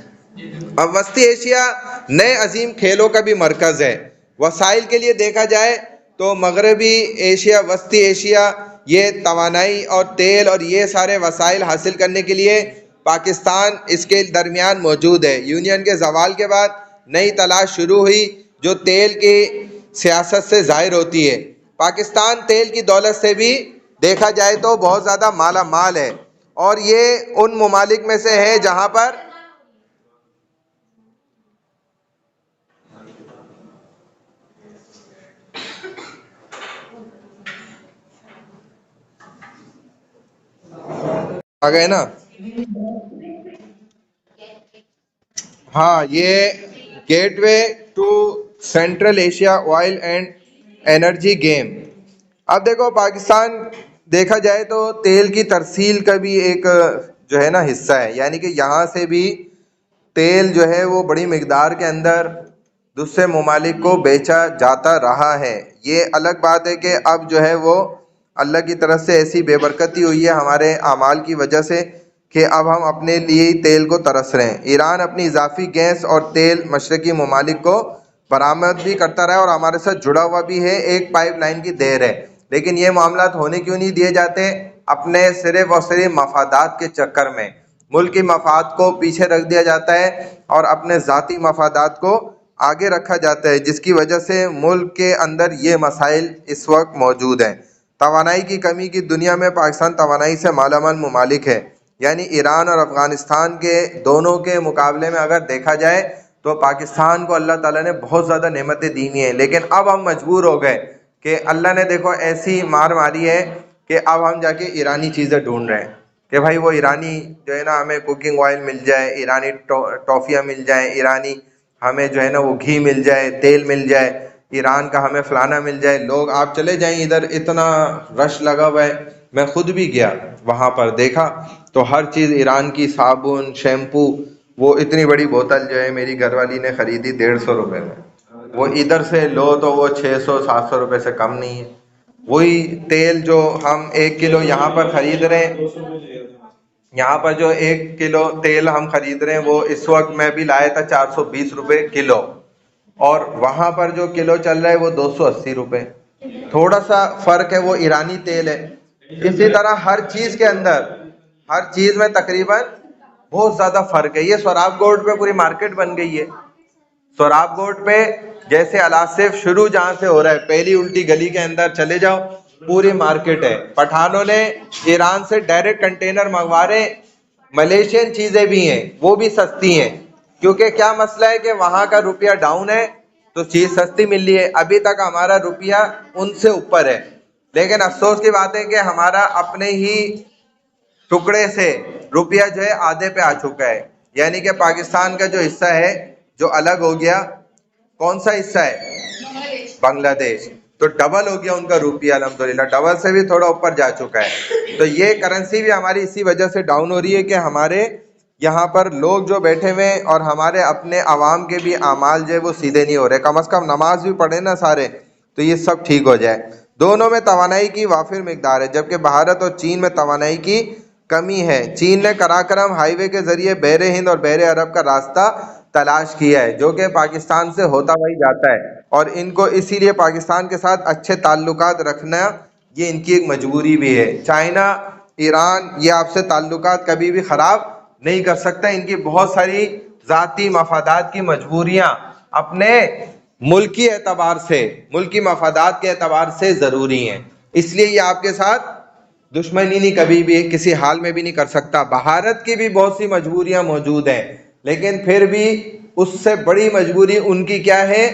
अब वस्ती एशिया नए अजीम खेलों का भी मरकज़ है। वसाइल के लिए देखा जाए तो मगरबी एशिया, वस्ती एशिया, ये तवानाई और तेल और ये सारे वसाइल हासिल करने के लिए पाकिस्तान इसके दरमियान मौजूद है। यूनियन के ज़वाल के बाद नई तलाश शुरू हुई जो तेल की सियासत से ज़ाहिर होती है। पाकिस्तान तेल की दौलत से भी देखा जाए तो बहुत ज़्यादा माला माल है और ये उन ममालिक में से है जहाँ पर आ गए ना। हाँ, ये gateway to Central Asia oil and energy game. अब देखो पाकिस्तान देखा जाए तो तेल की तरसील का भी एक जो है ना हिस्सा है, यानी कि यहाँ से भी तेल जो है वो बड़ी मिकदार के अंदर दूसरे ममालिक को बेचा जाता रहा है। ये अलग बात है कि अब जो है वो अल्लाह की तरफ से ऐसी बेबरकती हुई है हमारे आमाल की वजह से कि अब हम अपने लिए ही तेल को तरस रहे हैं। ईरान अपनी इजाफी गैस और तेल मशरकी ममालिक को बरामद भी करता रहा है और हमारे साथ जुड़ा हुआ भी है, एक पाइपलाइन की देर है। लेकिन ये मामलात होने क्यों नहीं दिए जाते? अपने सिर्फ और सिर्फ मफादात के चक्कर में मुल्क की मफाद को पीछे रख दिया जाता है और अपने ज़ाती मफादात को आगे रखा जाता है, जिसकी वजह से मुल्क के अंदर ये मसाइल इस वक्त मौजूद हैं। तवानाई की कमी की दुनिया में पाकिस्तान तवानाई से मालामाल ममालिक है, यानी ईरान और अफ़गानिस्तान के दोनों के मुकाबले में अगर देखा जाए तो पाकिस्तान को अल्लाह ताला ने बहुत ज़्यादा नेमतें दी हुई हैं। लेकिन अब हम मजबूर हो गए कि अल्लाह ने देखो ऐसी मार मारी है कि अब हम जाके ईरानी चीज़ें ढूंढ रहे हैं कि भाई वो ईरानी जो है ना हमें कुकिंग ऑयल मिल जाए, ईरानी टॉफ़ियाँ मिल जाए, ईरानी हमें जो है ना वो घी मिल जाए, तेल मिल जाए, ईरान का हमें फ़लाना मिल जाए। लोग आप चले जाएं, इधर इतना रश लगा हुआ है। मैं खुद भी गया वहाँ पर, देखा तो हर चीज़ ईरान की, साबुन, शैम्पू, वो इतनी बड़ी बोतल जो है मेरी घरवाली ने ख़रीदी 150 रुपये में। वो इधर से लो तो वो 600-700 रुपये से कम नहीं है। वही तेल जो हम 1 किलो यहाँ पर ख़रीद रहे हैं, यहाँ पर जो 1 किलो तेल हम ख़रीद रहे हैं वो इस वक्त मैं भी लाया था 420 रुपये किलो, और वहाँ पर जो किलो चल रहा है वो 280 रुपये। थोड़ा सा फर्क है, वो ईरानी तेल है। इसी तरह हर चीज के अंदर, हर चीज में तकरीबन बहुत ज्यादा फर्क है। ये सोराब गोल्ड पे पूरी मार्केट बन गई है। सोराब गोल्ड पे जैसे अलासिफ शुरू जहां से हो रहा है, पहली उल्टी गली के अंदर चले जाओ, पूरी मार्केट है। पठानों ने ईरान से डायरेक्ट कंटेनर मंगवा रहे, मलेशियन चीजें भी हैं, वो भी सस्ती हैं, क्योंकि क्या मसला है कि वहां का रुपया डाउन है तो चीज सस्ती मिल रही है। अभी तक हमारा रुपया उनसे ऊपर है, लेकिन अफसोस की बात है कि हमारा अपने ही टुकड़े से रुपया जो है आधे पे आ चुका है। यानी कि पाकिस्तान का जो हिस्सा है जो अलग हो गया, कौन सा हिस्सा है? बांग्लादेश। तो डबल हो गया उनका रुपया, अल्हम्दुलिल्लाह डबल से भी थोड़ा ऊपर जा चुका है। तो ये करेंसी भी हमारी इसी वजह से डाउन हो रही है कि हमारे यहाँ पर लोग जो बैठे हुए हैं और हमारे अपने आवाम के भी आमाल जो है वो सीधे नहीं हो रहे। कम अज़ कम नमाज भी पढ़े ना सारे, तो ये सब ठीक हो जाए। दोनों में तवानाई की वाफिर मिकदार है, जबकि भारत और चीन में तवानाई की कमी है। चीन ने कराकरम हाईवे के जरिए बहरे हिंद और बहरे अरब का रास्ता तलाश किया है, जो कि पाकिस्तान से होता वही जाता है, और इनको इसीलिए पाकिस्तान के साथ अच्छे ताल्लुकात रखना ये इनकी एक मजबूरी भी है। चाइना, ईरान ये आपसे ताल्लुकात कभी भी ख़राब नहीं कर सकता। इनकी बहुत सारी ज़ाती मफादात की मजबूरियाँ अपने मुल्की एतबार से, मुल्की मफादात के एतबार से ज़रूरी हैं, इसलिए ये आपके साथ दुश्मनी नहीं कभी भी किसी हाल में भी नहीं कर सकता। भारत की भी बहुत सी मजबूरियां मौजूद हैं, लेकिन फिर भी उससे बड़ी मजबूरी उनकी क्या है?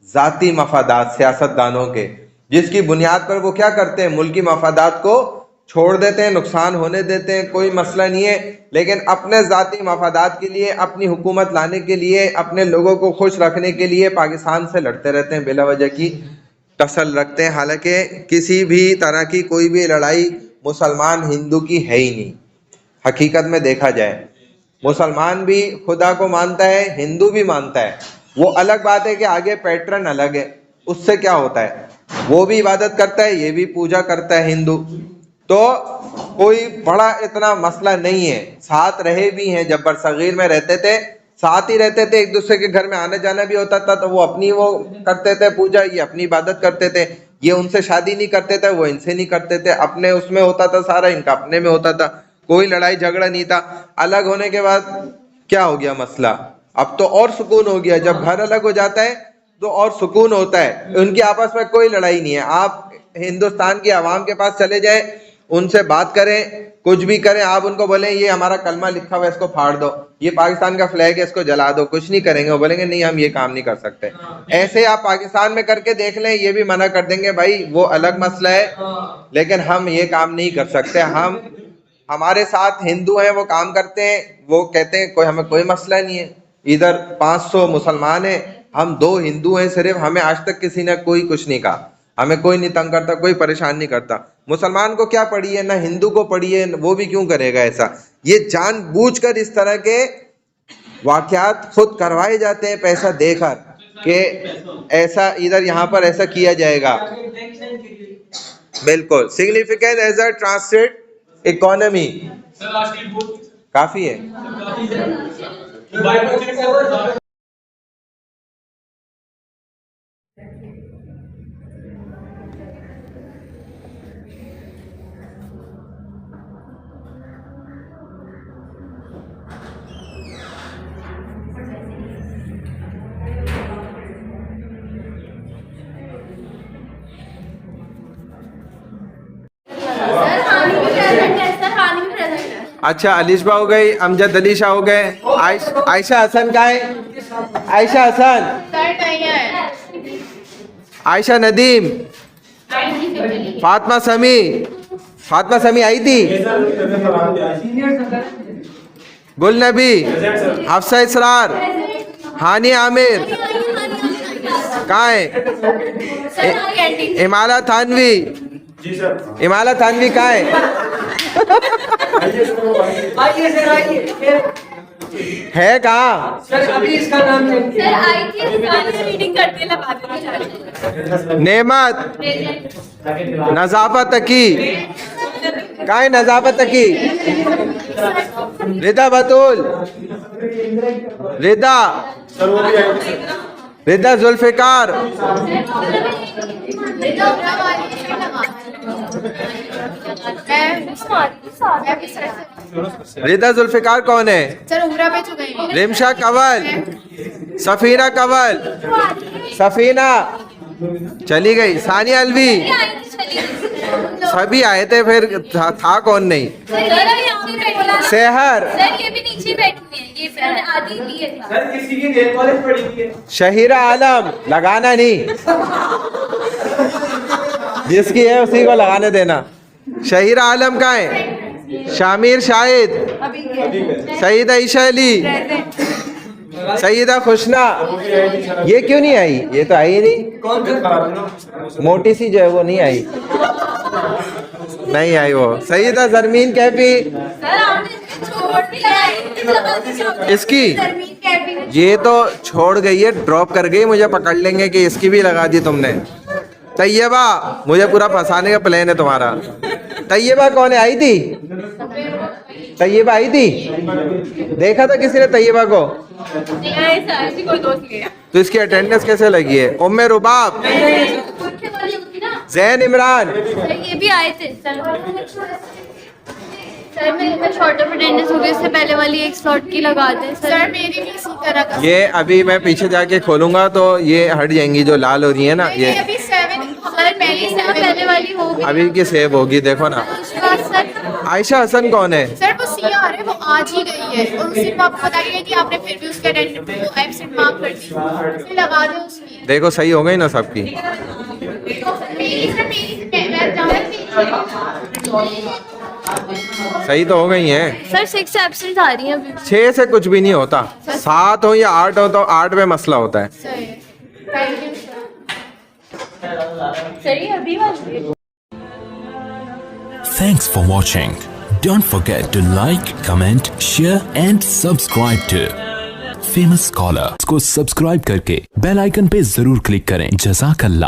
जाती मफादात सियासतदानों के, जिसकी बुनियाद पर वो क्या करते हैं? मुल्की मफादात को छोड़ देते हैं, नुकसान होने देते हैं, कोई मसला नहीं है, लेकिन अपने जाती मफादात के लिए, अपनी हुकूमत लाने के लिए, अपने लोगों को खुश रखने के लिए पाकिस्तान से लड़ते रहते हैं, बिला वजह की टसल रखते हैं। हालांकि किसी भी तरह की कोई भी लड़ाई मुसलमान हिंदू की है ही नहीं। हकीकत में देखा जाए, मुसलमान भी खुदा को मानता है, हिंदू भी मानता है। वो अलग बात है कि आगे पैटर्न अलग है, उससे क्या होता है, वो भी इबादत करता है, ये भी पूजा करता है हिंदू, तो कोई बड़ा इतना मसला नहीं है। साथ रहे भी हैं, जब बरसगीर में रहते थे साथ ही रहते थे, एक दूसरे के घर में आने जाना भी होता था, तो वो अपनी वो करते थे पूजा, ये अपनी इबादत करते थे। ये उनसे शादी नहीं करते थे, वो इनसे नहीं करते थे, अपने उसमें होता था सारा, इनका अपने में होता था, कोई लड़ाई झगड़ा नहीं था। अलग होने के बाद क्या हो गया मसला? अब तो और सुकून हो गया। जब घर अलग हो जाता है तो और सुकून होता है। उनकी आपस में कोई लड़ाई नहीं है। आप हिंदुस्तान की आवाम के पास चले जाए, उनसे बात करें, कुछ भी करें, आप उनको बोलें ये हमारा कलमा लिखा हुआ है इसको फाड़ दो, ये पाकिस्तान का फ्लैग है इसको जला दो, कुछ नहीं करेंगे। वो बोलेंगे नहीं हम ये काम नहीं कर सकते। ऐसे आप पाकिस्तान में करके देख लें, ये भी मना कर देंगे भाई वो अलग मसला है, लेकिन हम ये काम नहीं कर सकते। हम हमारे साथ हिंदू हैं, वो काम करते हैं, वो कहते हैं कोई हमें कोई मसला नहीं है। इधर 500 मुसलमान हैं, हम 2 हिंदू हैं सिर्फ, हमें आज तक किसी ने कोई कुछ नहीं कहा, हमें कोई नहीं तंग करता, कोई परेशान नहीं करता। मुसलमान को क्या पड़ी है, ना हिंदू को पड़ी है, वो भी क्यों करेगा ऐसा। ये जानबूझकर इस तरह के वाकयात खुद करवाए जाते हैं पैसा देकर कि ऐसा इधर यहाँ पर ऐसा किया जाएगा। बिल्कुल significant as a translate economy काफी है। अच्छा अलीशबा हो गई, अमजद अलीशा हो गए, आयशा हसन का है, आयशा हसन, आयशा नदीम, फातिमा समी, फातिमा समी आई थी, गुल नबी, हफ्सा इसरार, हानी आमिर कहाँ है, इमाला थानवी, इमाला थानवी कहाँ है? है कहाँ? सर अभी इसका नाम सर आई थी रीडिंग करती है बाद में। नेमत, नजाफत की कहाँ है? नजाफत की, रिदा बतूल, रिदा, रिदा जुल्फिकार, रिदा उमरा वाली से लगा मैं भी सर से रिदा जुल्फिकार कौन है? सर उमरा पे जो गई है रिमशा कंवल, सफीना कंवल, सफीना चली गई, सानिया अलवी, सभी आए थे, फिर था कौन नहीं? सेहर, सर ये भी नीचे बैठी है, ये मैंने आधी ली है। सर किसी की नेल पॉलिश पड़ी हुई है। शहीरा आलम, लगाना नहीं, जिसकी है उसी को लगाने देना। शहीरा आलम कहाँ है? शामिर शाहिद, सईद ईशा अली, सईदा खुशना, ये क्यों नहीं आई? ये तो आई नहीं, मोटी सी जो है वो नहीं आई, नहीं आई वो। सईदा जरमीन कैफी, सर आपने छोड़ दिया है, इसकी ये तो छोड़ गई है, ड्रॉप कर गई, मुझे पकड़ लेंगे कि इसकी भी लगा दी तुमने। तैयबा, मुझे पूरा फंसाने का प्लान है तुम्हारा। तैयबा कौन है? आई थी तैयबा, आई थी, देखा था किसी ने तैयबा को? नहीं आए सर, ऐसी कोई दोस्त नहीं है। तो इसकी अटेंडेंस कैसे लगी है? उम्मे रुबाब, पीछे वाली होती ना, जैन इमरान, सर ये भी आए थे। सर मैं शॉर्ट ऑफ अटेंडेंस हो गई, इससे पहले वाली एक स्लॉट की लगा दे सर मेरी भी इसी तरह का ये अभी मैं पीछे जाके खोलूंगा तो ये हट जाएंगी, जो लाल हो रही है ना, ये अभी 7 हमारे पहली से पहले वाली हो गई। अभी की सेव होगी, देखो ना। उसके बाद सर आयशा हसन कौन है? सर वो सीआर है, वो आज ही गई है और उसी को आपको बताइए कि आपने फिर भी उसके अटेंडेंस को एब्सेंट मार्क कर दी, फिर लगा दो उसकी। देखो सही हो गई ना सबकी? सही तो हो गई हैं। सर 6 एब्सेंट आ रही हैं अभी। 6 से कुछ भी नहीं होता, 7 हो या 8 हो तो 8 में मसला होता है। सही है, थैंक यू सर ये अभी वाली। Thanks for watching. Don't forget to like, comment, share and subscribe to Famous Scholar को सब्सक्राइब करके बेल आइकन पे जरूर क्लिक करें। जज़ाकल्लाह।